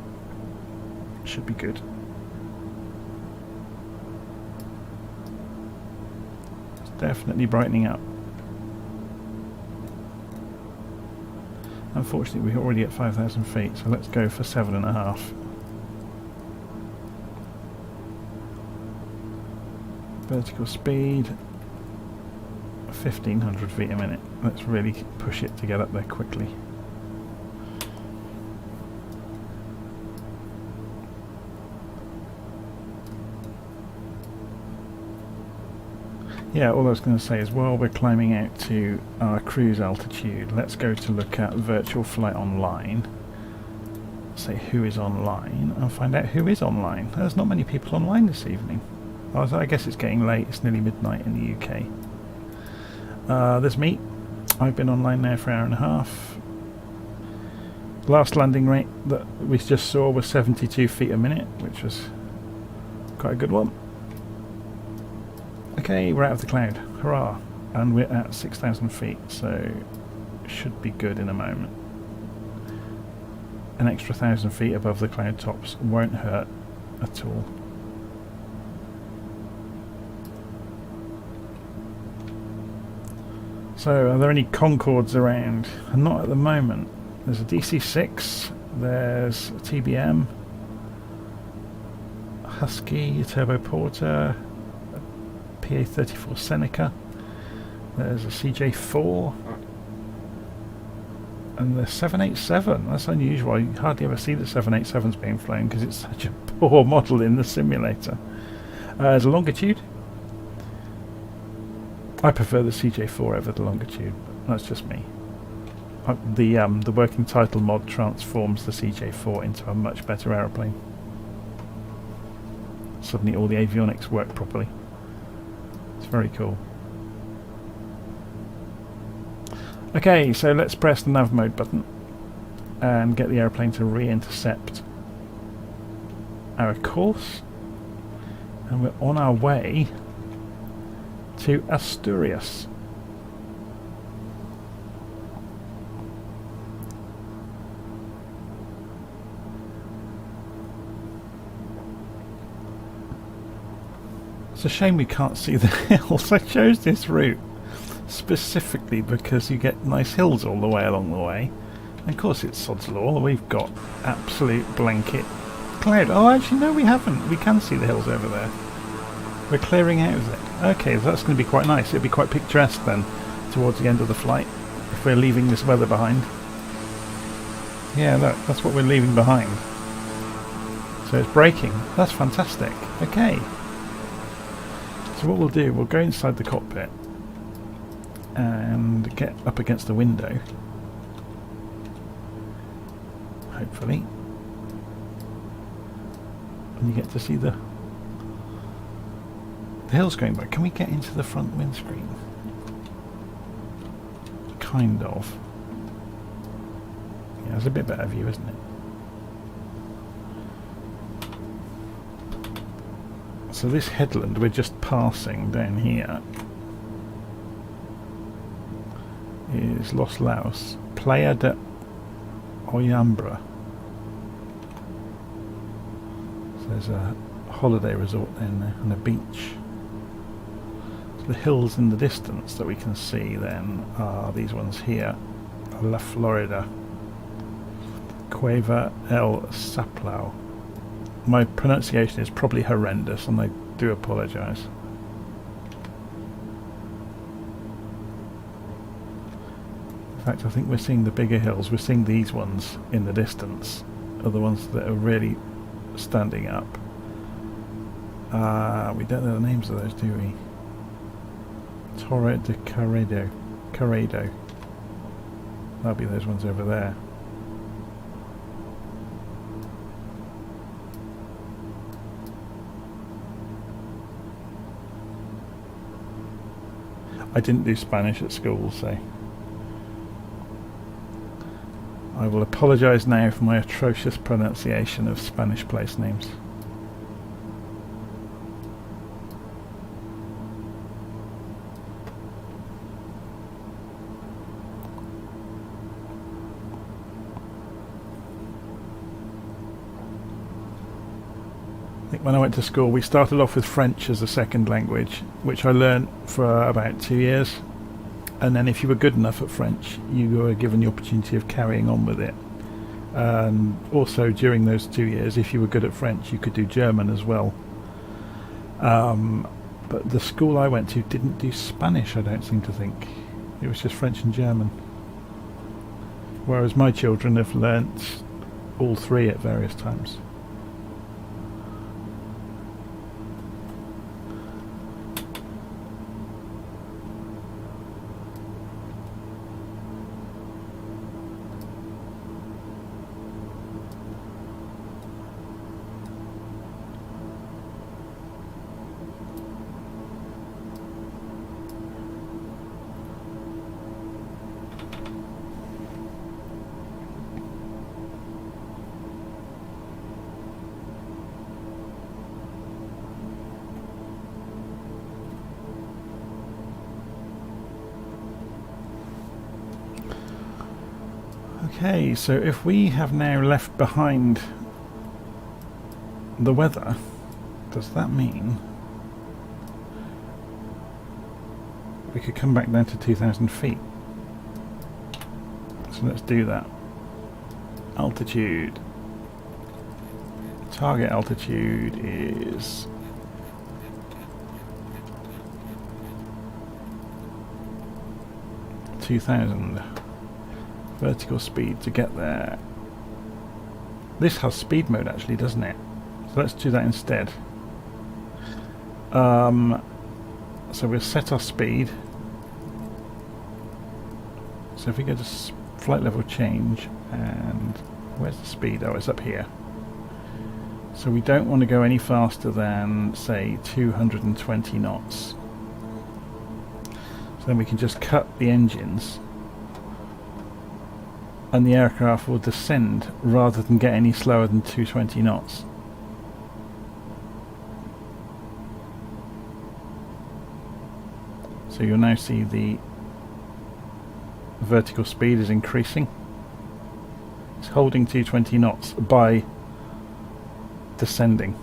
should be good. It's definitely brightening up. Unfortunately, we're already at 5,000 feet, so let's go for 7.5. Vertical speed 1,500 feet a minute. Let's really push it to get up there quickly. Yeah, all I was going to say is while we're climbing out to our cruise altitude, let's go to look at Virtual Flight Online. Say who is online and find out who is online. There's not many people online this evening. I guess it's getting late, it's nearly midnight in the UK. There's me. I've been online now for an hour and a half. last landing rate that we just saw was 72 feet a minute, which was quite a good one. Okay, we're out of the cloud. Hurrah! And we're at 6,000 feet, so should be good in a moment. An extra 1,000 feet above the cloud tops won't hurt at all. So, are there any Concords around? Not at the moment. There's a DC-6, there's a TBM, a Husky, a Turbo Porter, a PA-34 Seneca, there's a CJ-4, and the 787. That's unusual. You hardly ever see the 787s being flown because it's such a poor model in the simulator. There's a Longitude. I prefer the CJ4 over the Longitude, but that's just me. The working title mod transforms the CJ4 into a much better aeroplane. Suddenly all the avionics work properly. It's very cool. Okay, so let's press the nav mode button and get the aeroplane to re-intercept our course, and we're on our way to Asturias. It's a shame we can't see the hills. I chose this route specifically because you get nice hills all the way along the way. And of course it's sod's law, we've got absolute blanket cloud. Oh, actually no, we haven't. We can see the hills over there. We're clearing out of it. Okay, so that's going to be quite nice. It'll be quite picturesque then towards the end of the flight if we're leaving this weather behind. Yeah, look, that's what we're leaving behind. So it's braking. That's fantastic. Okay. So what we'll do, we'll go inside the cockpit and get up against the window. Hopefully. And you get to see the hills going by. Can we get into the front windscreen? Kind of. Yeah, it's a bit better view, isn't it? So this headland we're just passing down here is Los Laos, Playa de Oyambra. So there's a holiday resort down there and a beach. The hills in the distance that we can see then are these ones here, La Florida, Cueva el Saplao. My pronunciation is probably horrendous and I do apologise. In fact, I think we're seeing the bigger hills. We're seeing these ones in the distance are the ones that are really standing up. We don't know the names of those, do we? Torre de Carredo. That'll be those ones over there. I didn't do Spanish at school, so I will apologise now for my atrocious pronunciation of Spanish place names. When I went to school, we started off with French as a second language, which I learnt for about 2 years, and then if you were good enough at French you were given the opportunity of carrying on with it. And also during those 2 years, if you were good at French, you could do German as well. But the school I went to didn't do Spanish, I don't seem to think. It was just French and German, whereas my children have learnt all three at various times. Okay, so if we have now left behind the weather, does that mean we could come back down to 2,000 feet? So let's do that. Altitude. Target altitude is 2,000. Vertical speed to get there. This has speed mode actually, doesn't it? So let's do that instead. So we'll set our speed. So if we go to flight level change, and where's the speed? Oh, it's up here. So we don't want to go any faster than, say, 220 knots. So then we can just cut the engines and the aircraft will descend rather than get any slower than 220 knots. So you'll now see the vertical speed is increasing. It's holding 220 knots by descending.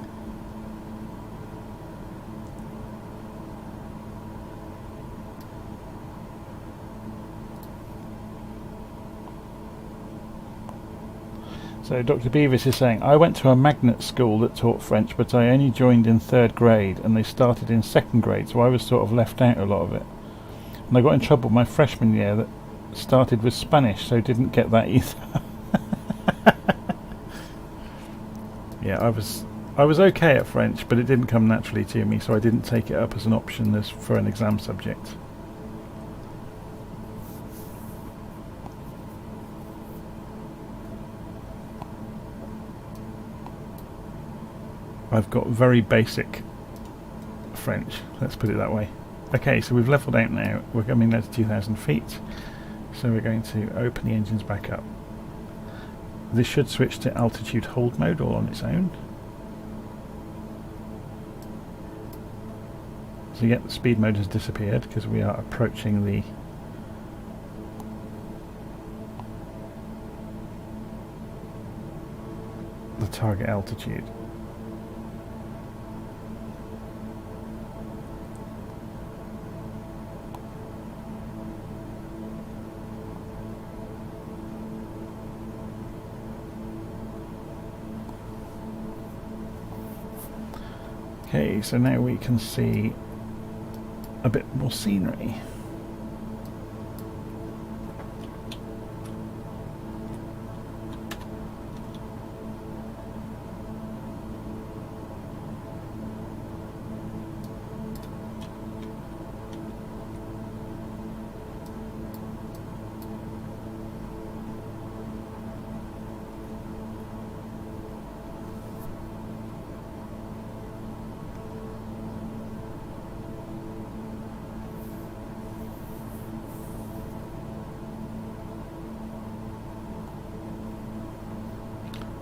So Dr. Beavis is saying, I went to a magnet school that taught French, but I only joined in 3rd grade and they started in 2nd grade, so I was sort of left out a lot of it. And I got in trouble my freshman year that started with Spanish, so didn't get that either. Yeah, I was okay at French, but it didn't come naturally to me, so I didn't take it up as an option as for an exam subject. I've got very basic French, let's put it that way. Okay, so we've leveled out now. We're coming down to 2,000 feet. So we're going to open the engines back up. This should switch to altitude hold mode all on its own. So yeah, the speed mode has disappeared because we are approaching the target altitude. Okay, so now we can see a bit more scenery.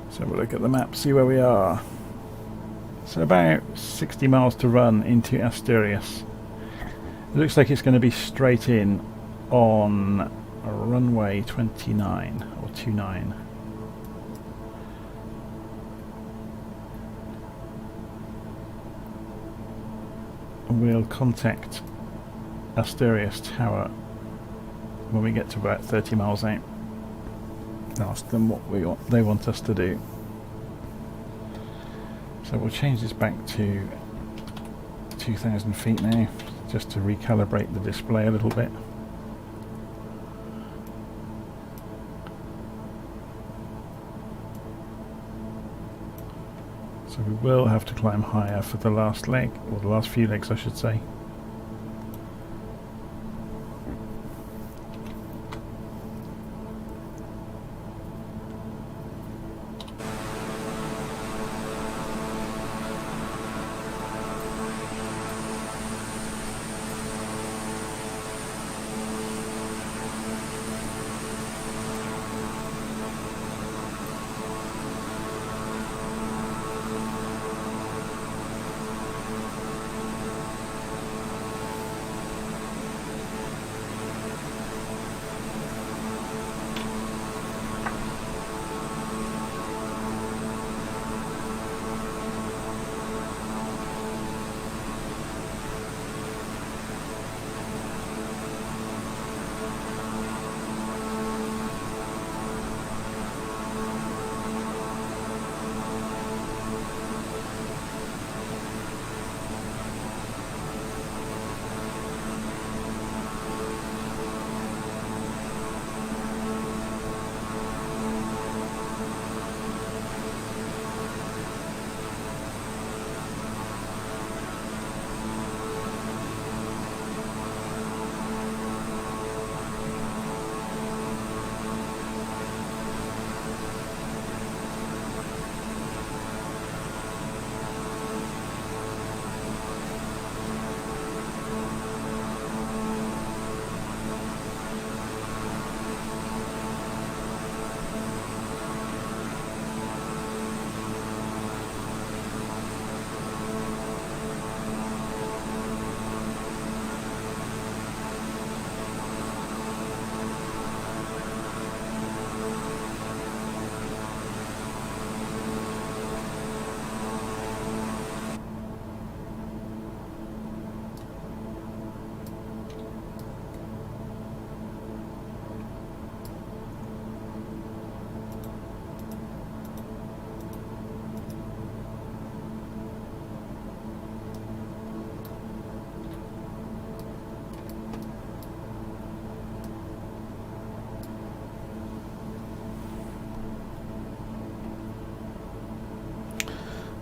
So we'll look at the map, see where we are. So about 60 miles to run into Asturias. It looks like it's going to be straight in on runway 29 or 29. We'll contact Asturias Tower when we get to about 30 miles out. Ask them what they want us to do. So we'll change this back to 2,000 feet now, just to recalibrate the display a little bit. So we will have to climb higher for the last leg, or the last few legs I should say.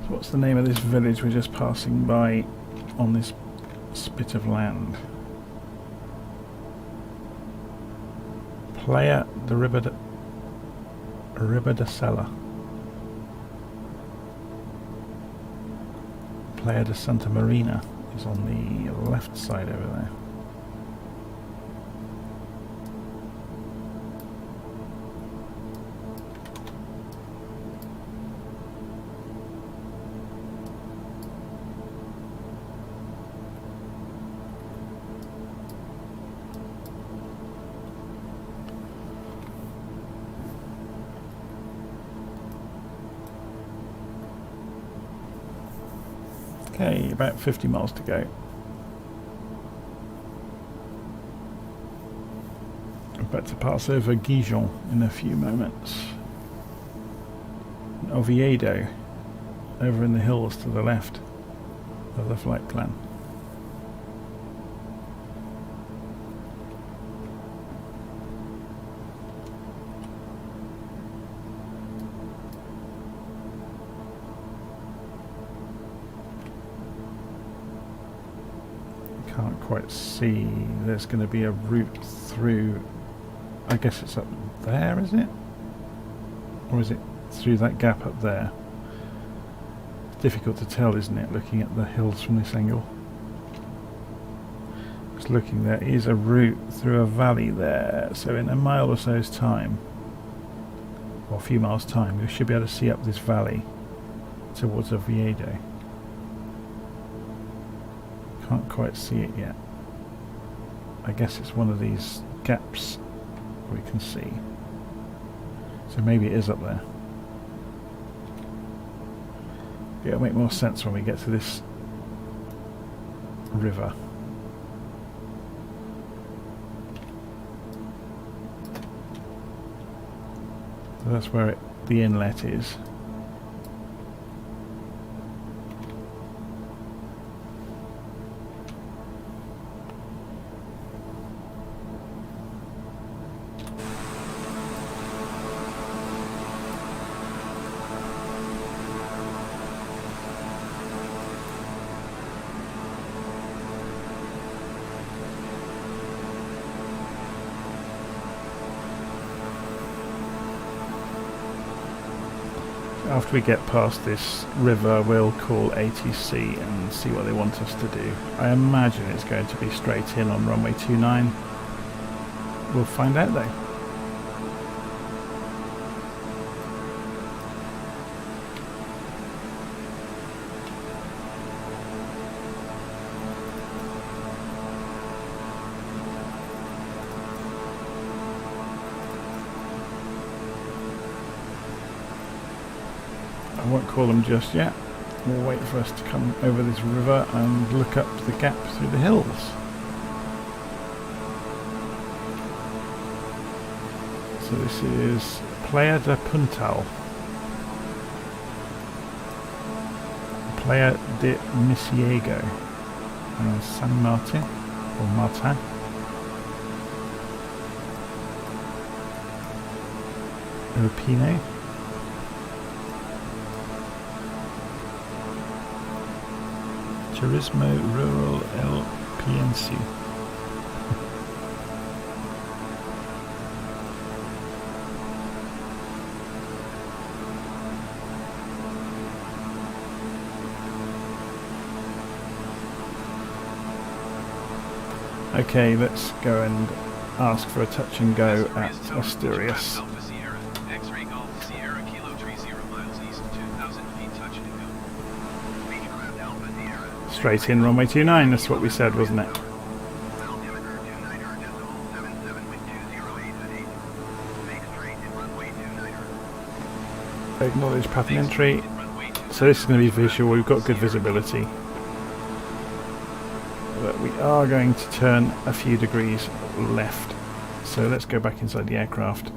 So what's the name of this village we're just passing by on this spit of land? Playa de Ribadesella. Playa de Santa Marina is on the left side over there. Okay, about 50 miles to go. I'm about to pass over Gijon in a few moments. And Oviedo, over in the hills to the left of the flight plan. Can't quite see. There's going to be a route through. I guess it's up there, is it? Or is it through that gap up there? It's difficult to tell, isn't it, looking at the hills from this angle. Just looking, there is a route through a valley there. So in a mile or so's time, or a few miles' time, we should be able to see up this valley towards Oviedo. Can't quite see it yet. I guess it's one of these gaps we can see. So maybe it is up there. It'll make more sense when we get to this river. So that's where the inlet is. After we get past this river, we'll call ATC and see what they want us to do. I imagine it's going to be straight in on runway 29. We'll find out though. I won't call them just yet. We'll wait for us to come over this river and look up the gap through the hills. So this is Playa de Puntal. Playa de Misiego. And San Martin, or Martin. Europine. Turismo Rural El PNC. Okay, let's go and ask for a touch and go at Asturias. Straight in runway 29, that's what we said, wasn't it? Acknowledge pattern entry. So this is going to be visual, we've got good visibility. But we are going to turn a few degrees left. So let's go back inside the aircraft.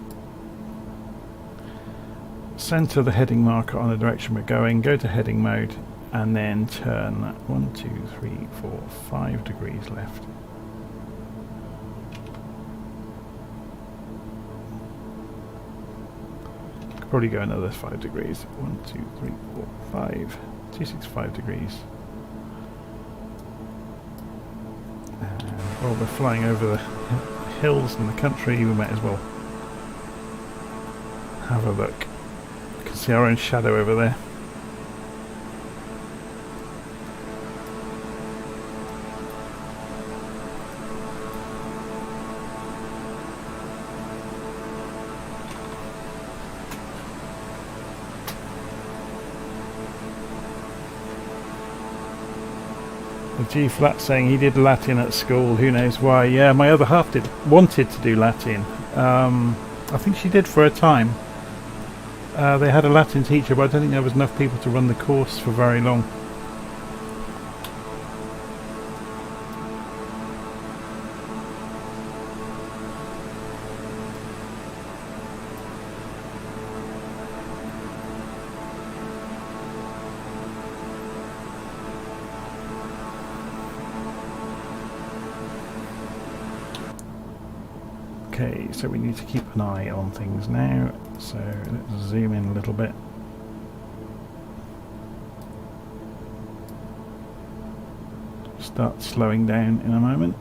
Center the heading marker on the direction we're going, go to heading mode, and then turn 1, 2, 3, 4, 5 degrees left. could probably go another 5 degrees. 1, 2, 3, 4, 5. 265 degrees. And while we're flying over the hills and the country, we might as well have a look. You can see our own shadow over there. G Flat saying he did Latin at school. Who knows why? Yeah, my other half wanted to do Latin. I think she did for a time. They had a Latin teacher, but I don't think there was enough people to run the course for very long. Okay, so we need to keep an eye on things now, so let's zoom in a little bit. Start slowing down in a moment.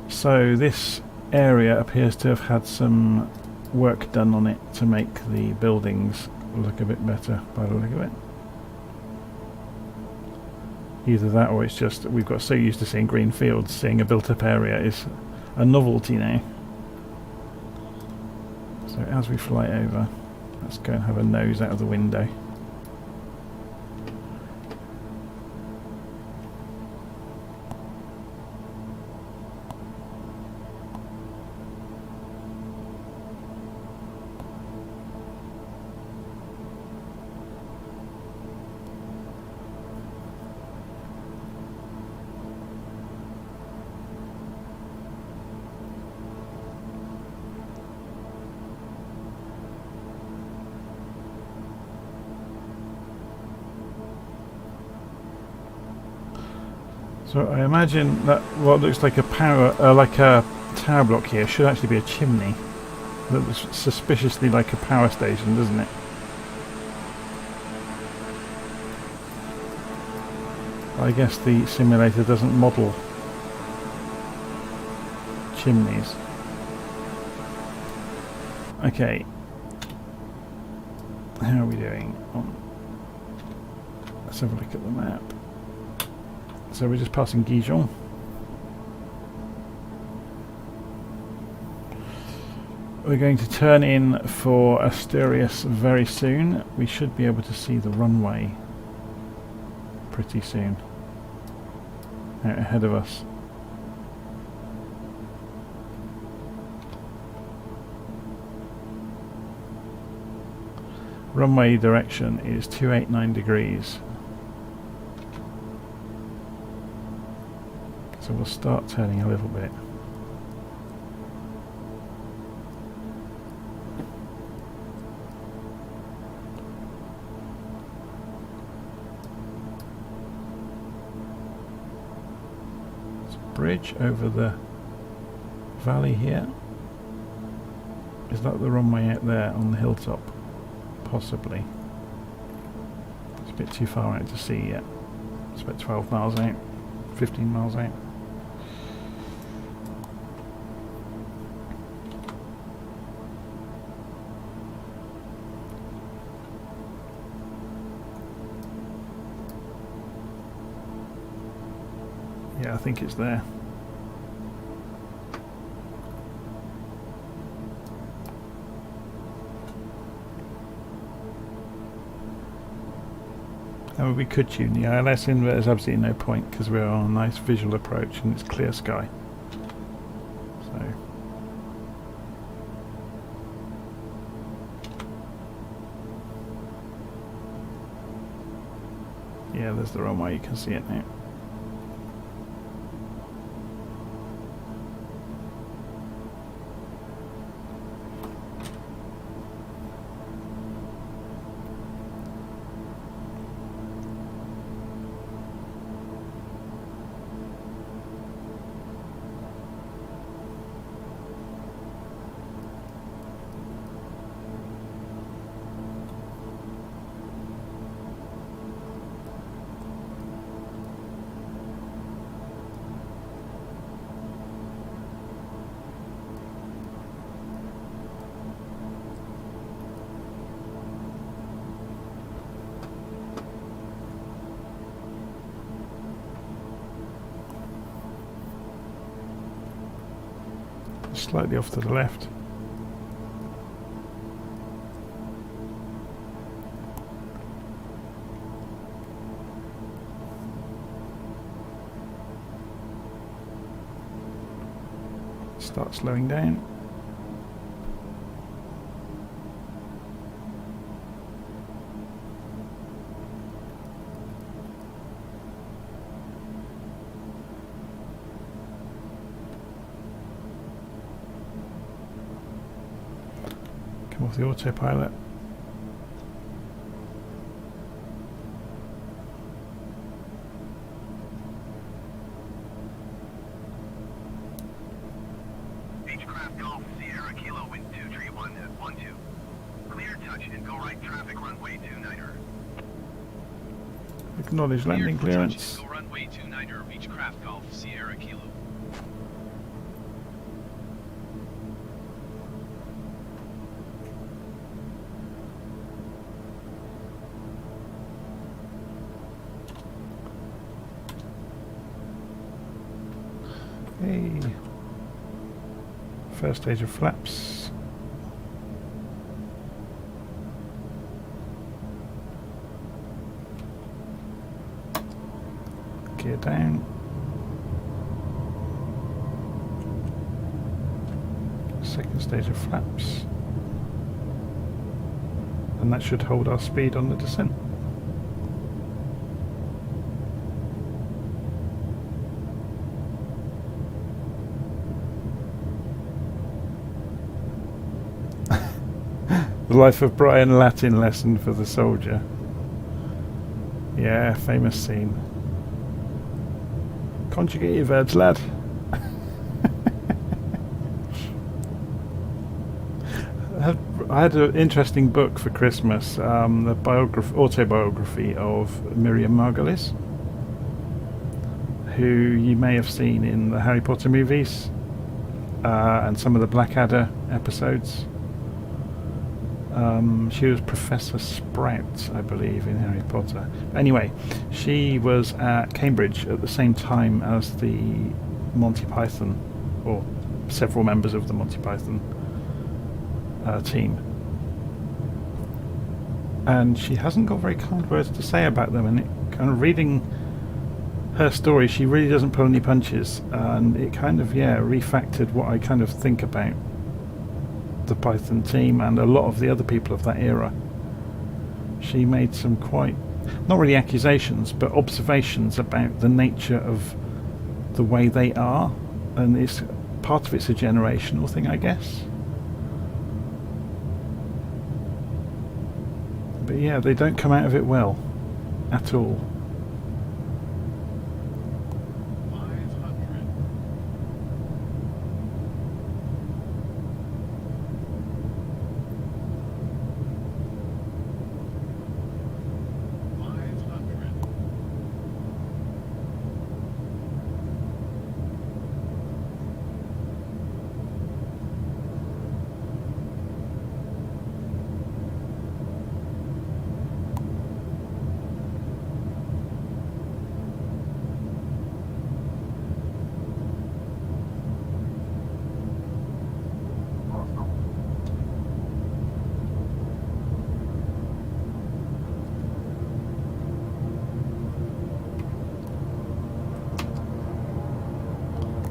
So this area appears to have had some work done on it to make the buildings look a bit better by the look of it. Either that or it's just that we've got so used to seeing green fields, seeing a built-up area is a novelty now. So as we fly over, let's go and have a nose out of the window. So I imagine that what looks like a tower block here should actually be a chimney. That looks suspiciously like a power station, doesn't it? I guess the simulator doesn't model chimneys. Okay. How are we doing? Let's have a look at the map. So we're just passing Gijon. We're going to turn in for Asturias very soon. We should be able to see the runway pretty soon out ahead of us. Runway direction is 289 degrees. So we'll start turning a little bit. There's a bridge over the valley here. Is that the runway out there on the hilltop? Possibly. It's a bit too far out to see yet. It's about 12 miles out, 15 miles out. Yeah, I think it's there. And we could tune the ILS in, but there's absolutely no point because we're on a nice visual approach and it's clear sky. So yeah, there's the runway, you can see it now. Slightly off to the left. Start slowing down. Come off the autopilot. Beechcraft Golf Sierra Kilo Wind 231 at 12. Clear touch and go right traffic runway 29er. Acknowledge landing clearance. Go runway 29er Beechcraft Golf Sierra Kilo. Hey. First stage of flaps. Gear down. Second stage of flaps. And that should hold our speed on the descent. The Life of Brian Latin lesson for the soldier. Yeah, famous scene. Conjugate your verbs, lad. I had an interesting book for Christmas, the autobiography of Miriam Margolyes, who you may have seen in the Harry Potter movies and some of the Blackadder episodes. She was Professor Sprout, I believe, in Harry Potter. Anyway, she was at Cambridge at the same time as the Monty Python, or several members of the Monty Python team. And she hasn't got very kind words to say about them, and it kind of reading her story, she really doesn't pull any punches, and it kind of, refactored what I kind of think about the Python team and a lot of the other people of that era. She made some quite, not really accusations, but observations about the nature of the way they are, and it's part of it's a generational thing, I guess. But yeah, they don't come out of it well at all.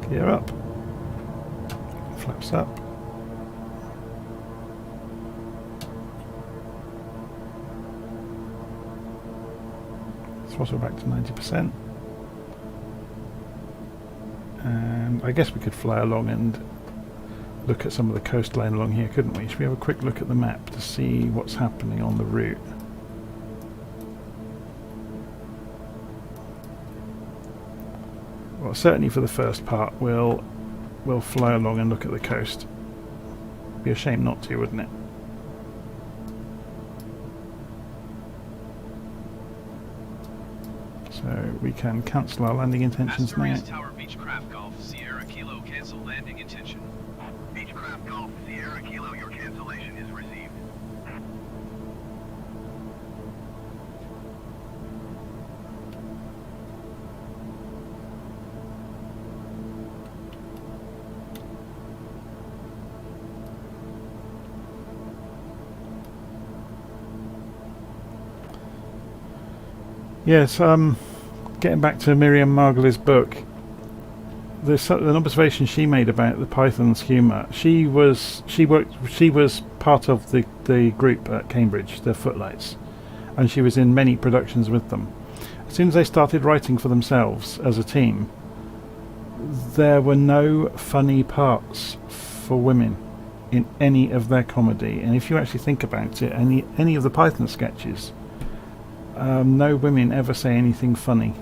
Gear up, flaps up. Throttle back to 90%. And I guess we could fly along and look at some of the coastline along here, couldn't we? Should we have a quick look at the map to see what's happening on the route? Well, certainly for the first part, we'll fly along and look at the coast. Be a shame not to, wouldn't it? So we can cancel our landing intentions Asturias now. Tower Beechcraft Golf Sierra Kilo cancel landing intention. Beechcraft Golf Sierra Kilo, your cancellation is received. Yes, getting back to Miriam Margolyes' book, there's an observation she made about the Python's humour. She was part of the group at Cambridge, the Footlights, and she was in many productions with them. As soon as they started writing for themselves as a team, there were no funny parts for women in any of their comedy. And if you actually think about it, any of the Python sketches, no women ever say anything funny.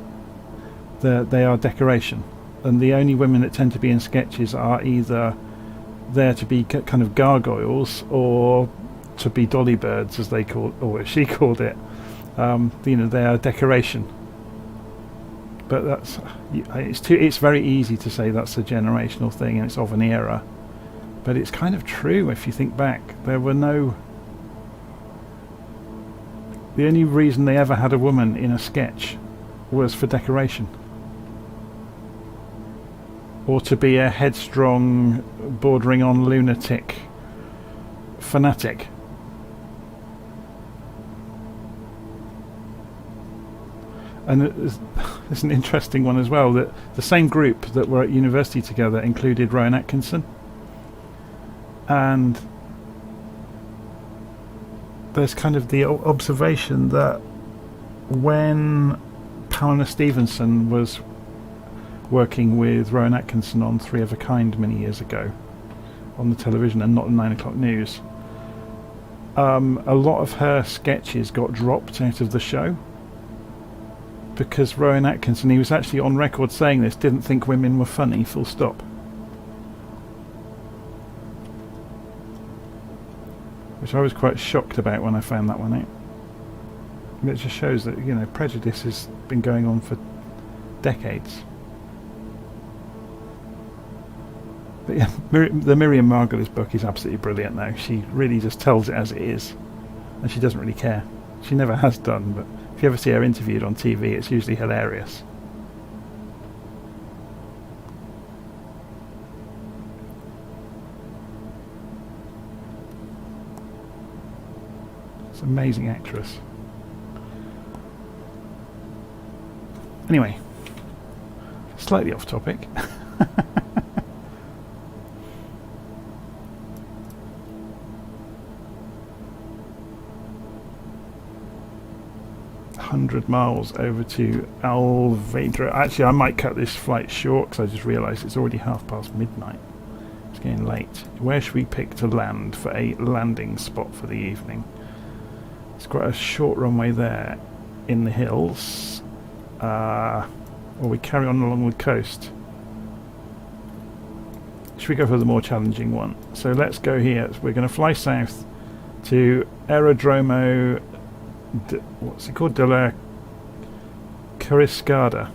They are decoration, and the only women that tend to be in sketches are either there to be kind of gargoyles or to be dolly birds, as they called, or as she called it. They are decoration. But it's very easy to say that's a generational thing and it's of an era. But it's kind of true if you think back. The only reason they ever had a woman in a sketch was for decoration. Or to be a headstrong, bordering on lunatic fanatic. And there's an interesting one as well, that the same group that were at university together included Rowan Atkinson. And there's kind of the observation that when Pamela Stevenson was working with Rowan Atkinson on Three of a Kind many years ago on the television and not the 9 o'clock news, a lot of her sketches got dropped out of the show because Rowan Atkinson, he was actually on record saying this, didn't think women were funny, full stop. Which I was quite shocked about when I found that one out. And it just shows that, prejudice has been going on for decades. But yeah, the Miriam Margolyes book is absolutely brilliant though. She really just tells it as it is. And she doesn't really care. She never has done, but if you ever see her interviewed on TV, it's usually hilarious. It's an amazing actress. Anyway, slightly off topic. 100 miles over to Alvedra. Actually, I might cut this flight short because I just realised it's already midnight. It's getting late. Where should we pick to land for a landing spot for the evening? It's quite a short runway there in the hills. Or we carry on along the coast. Should we go for the more challenging one? So let's go here. We're going to fly south to Aerodromo what's it called? De la Cariscada.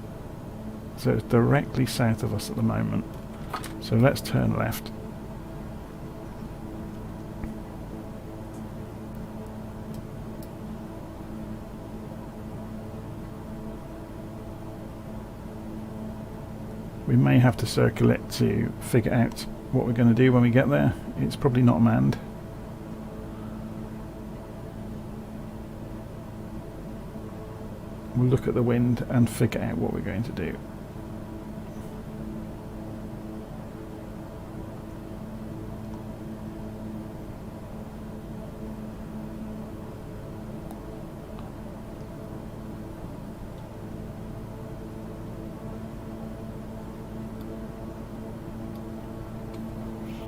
So it's directly south of us at the moment. So let's turn left. We may have to circle it to figure out what we're going to do when we get there. It's probably not manned. We'll look at the wind and figure out what we're going to do.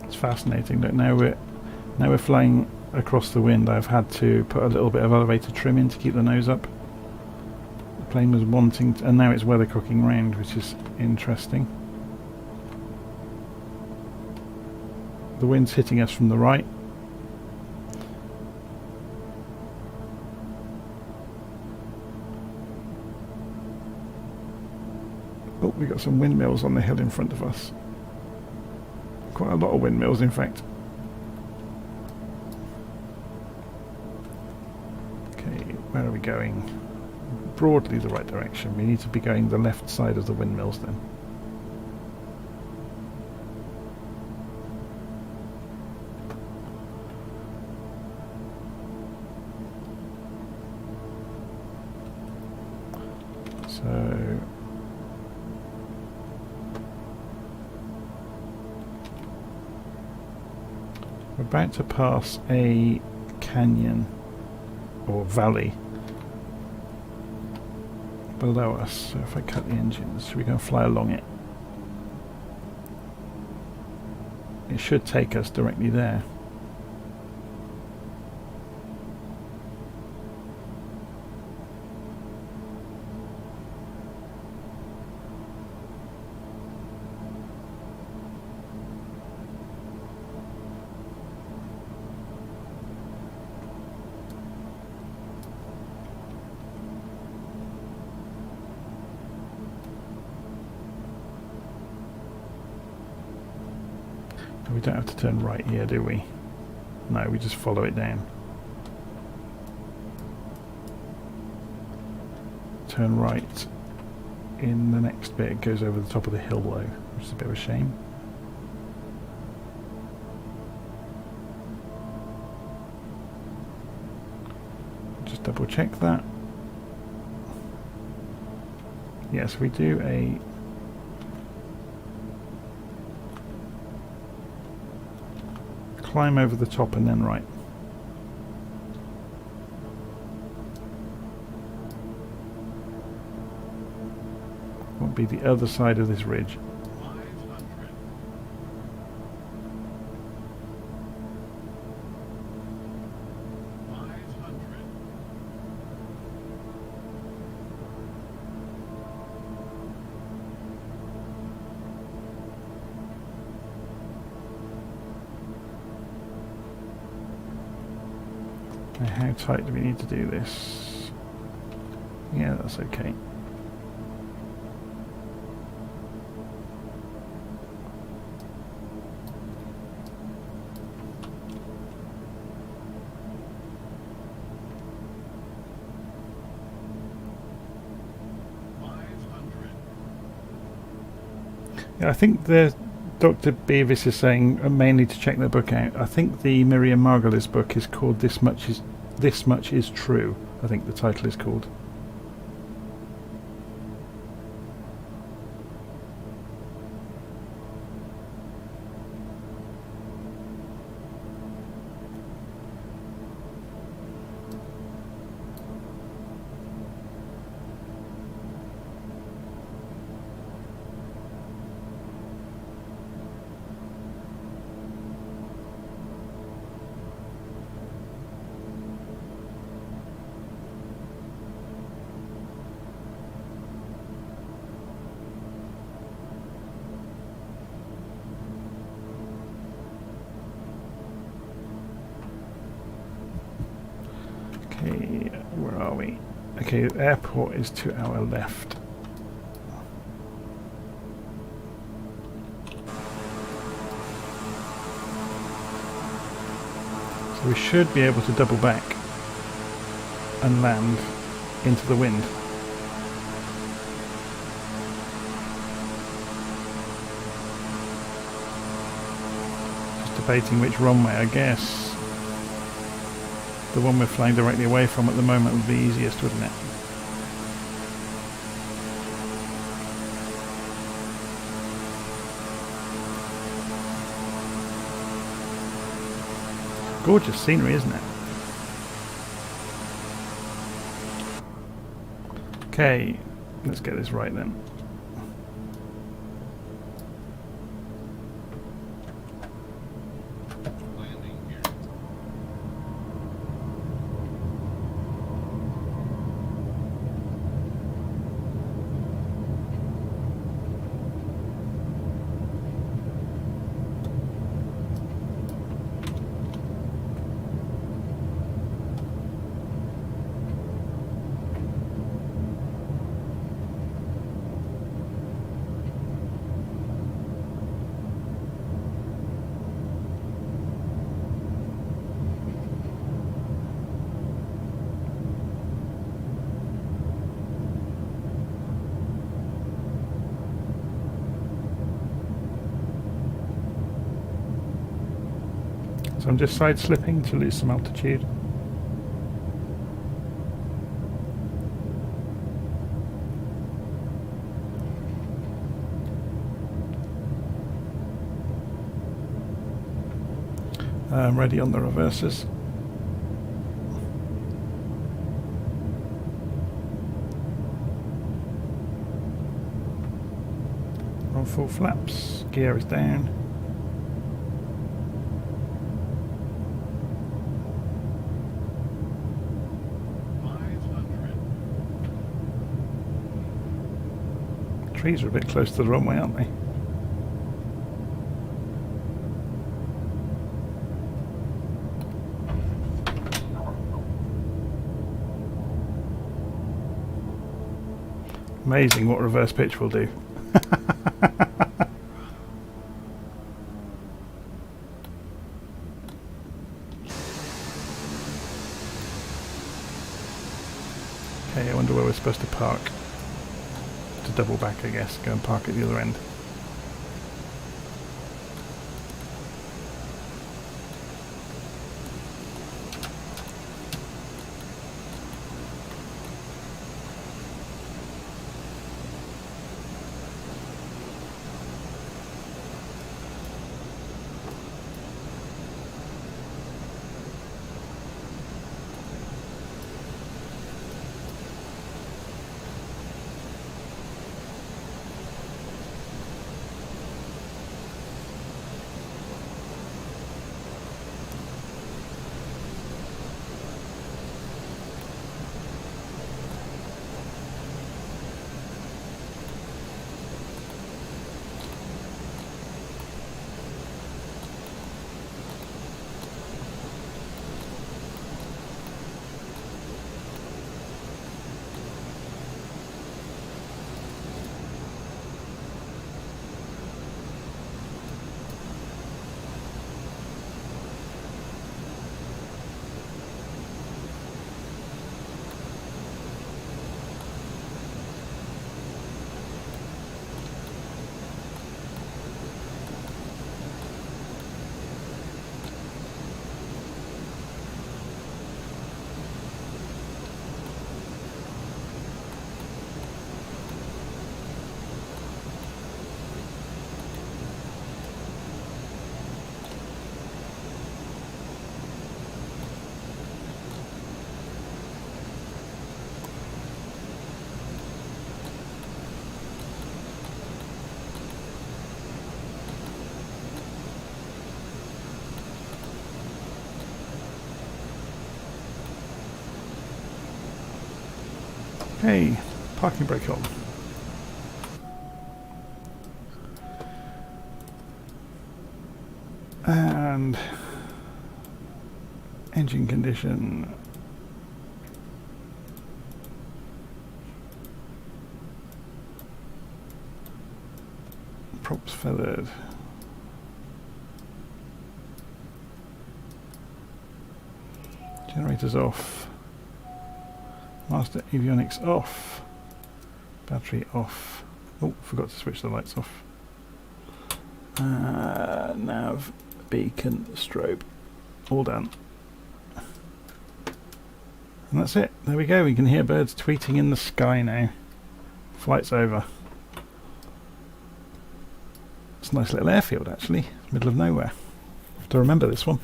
It's fascinating. Look, now we're flying across the wind. I've had to put a little bit of elevator trim in to keep the nose up. Plane was wanting to, and now it's weathercocking round, which is interesting. The wind's hitting us from the right. Oh, we've got some windmills on the hill in front of us. Quite a lot of windmills, in fact. Okay, where are we going? Broadly the right direction. We need to be going the left side of the windmills then. We're about to pass a canyon or valley below us, so if I cut the engines, we can fly along it. It should take us directly there. We don't have to turn right here, do we? No, we just follow it down. Turn right in the next bit. It goes over the top of the hill though, which is a bit of a shame. Just double check that. Yes, we do a climb over the top and then right. Won't be the other side of this ridge. How tight do we need to do this? Yeah, that's okay. Yeah, I think the Dr. Beavis is saying mainly to check the book out. I think the Miriam Margolis book is called This Much Is True, I think the title is called. Okay, where are we? Okay, the airport is to our left. So we should be able to double back and land into the wind. Just debating which runway, I guess. The one we're flying directly away from at the moment would be easiest, wouldn't it? Gorgeous scenery, isn't it? Okay, let's get this right then. So I'm just side slipping to lose some altitude. Ready on the reversers. On full flaps, gear is down. Trees are a bit close to the runway, aren't they? Amazing what reverse pitch will do. Okay, I wonder where we're supposed to park. To double back, I guess. Go and park at the other end. Okay, parking brake on. And engine condition. Props feathered. Generators off. Master avionics off. Battery off. Oh, forgot to switch the lights off. Nav, beacon, strobe. All done. And that's it. There we go. We can hear birds tweeting in the sky now. Flight's over. It's a nice little airfield, actually. Middle of nowhere. Have to remember this one.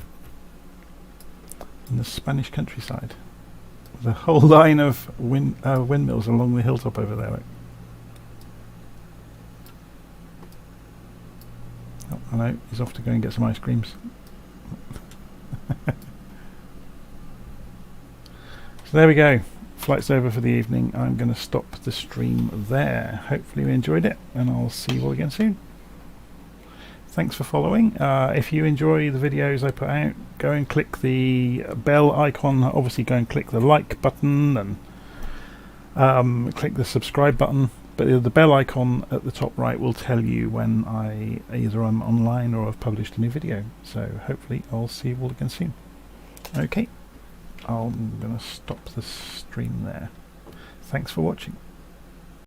In the Spanish countryside. The whole line of windmills along the hilltop over there. Oh, I know, he's off to go and get some ice creams. So there we go. Flight's over for the evening. I'm going to stop the stream there. Hopefully you enjoyed it, and I'll see you all again soon. Thanks for following. If you enjoy the videos I put out, go and click the bell icon. Obviously go and click the like button and click the subscribe button. But the bell icon at the top right will tell you when either I'm online or I've published a new video. So hopefully I'll see you all again soon. Okay, I'm going to stop the stream there. Thanks for watching.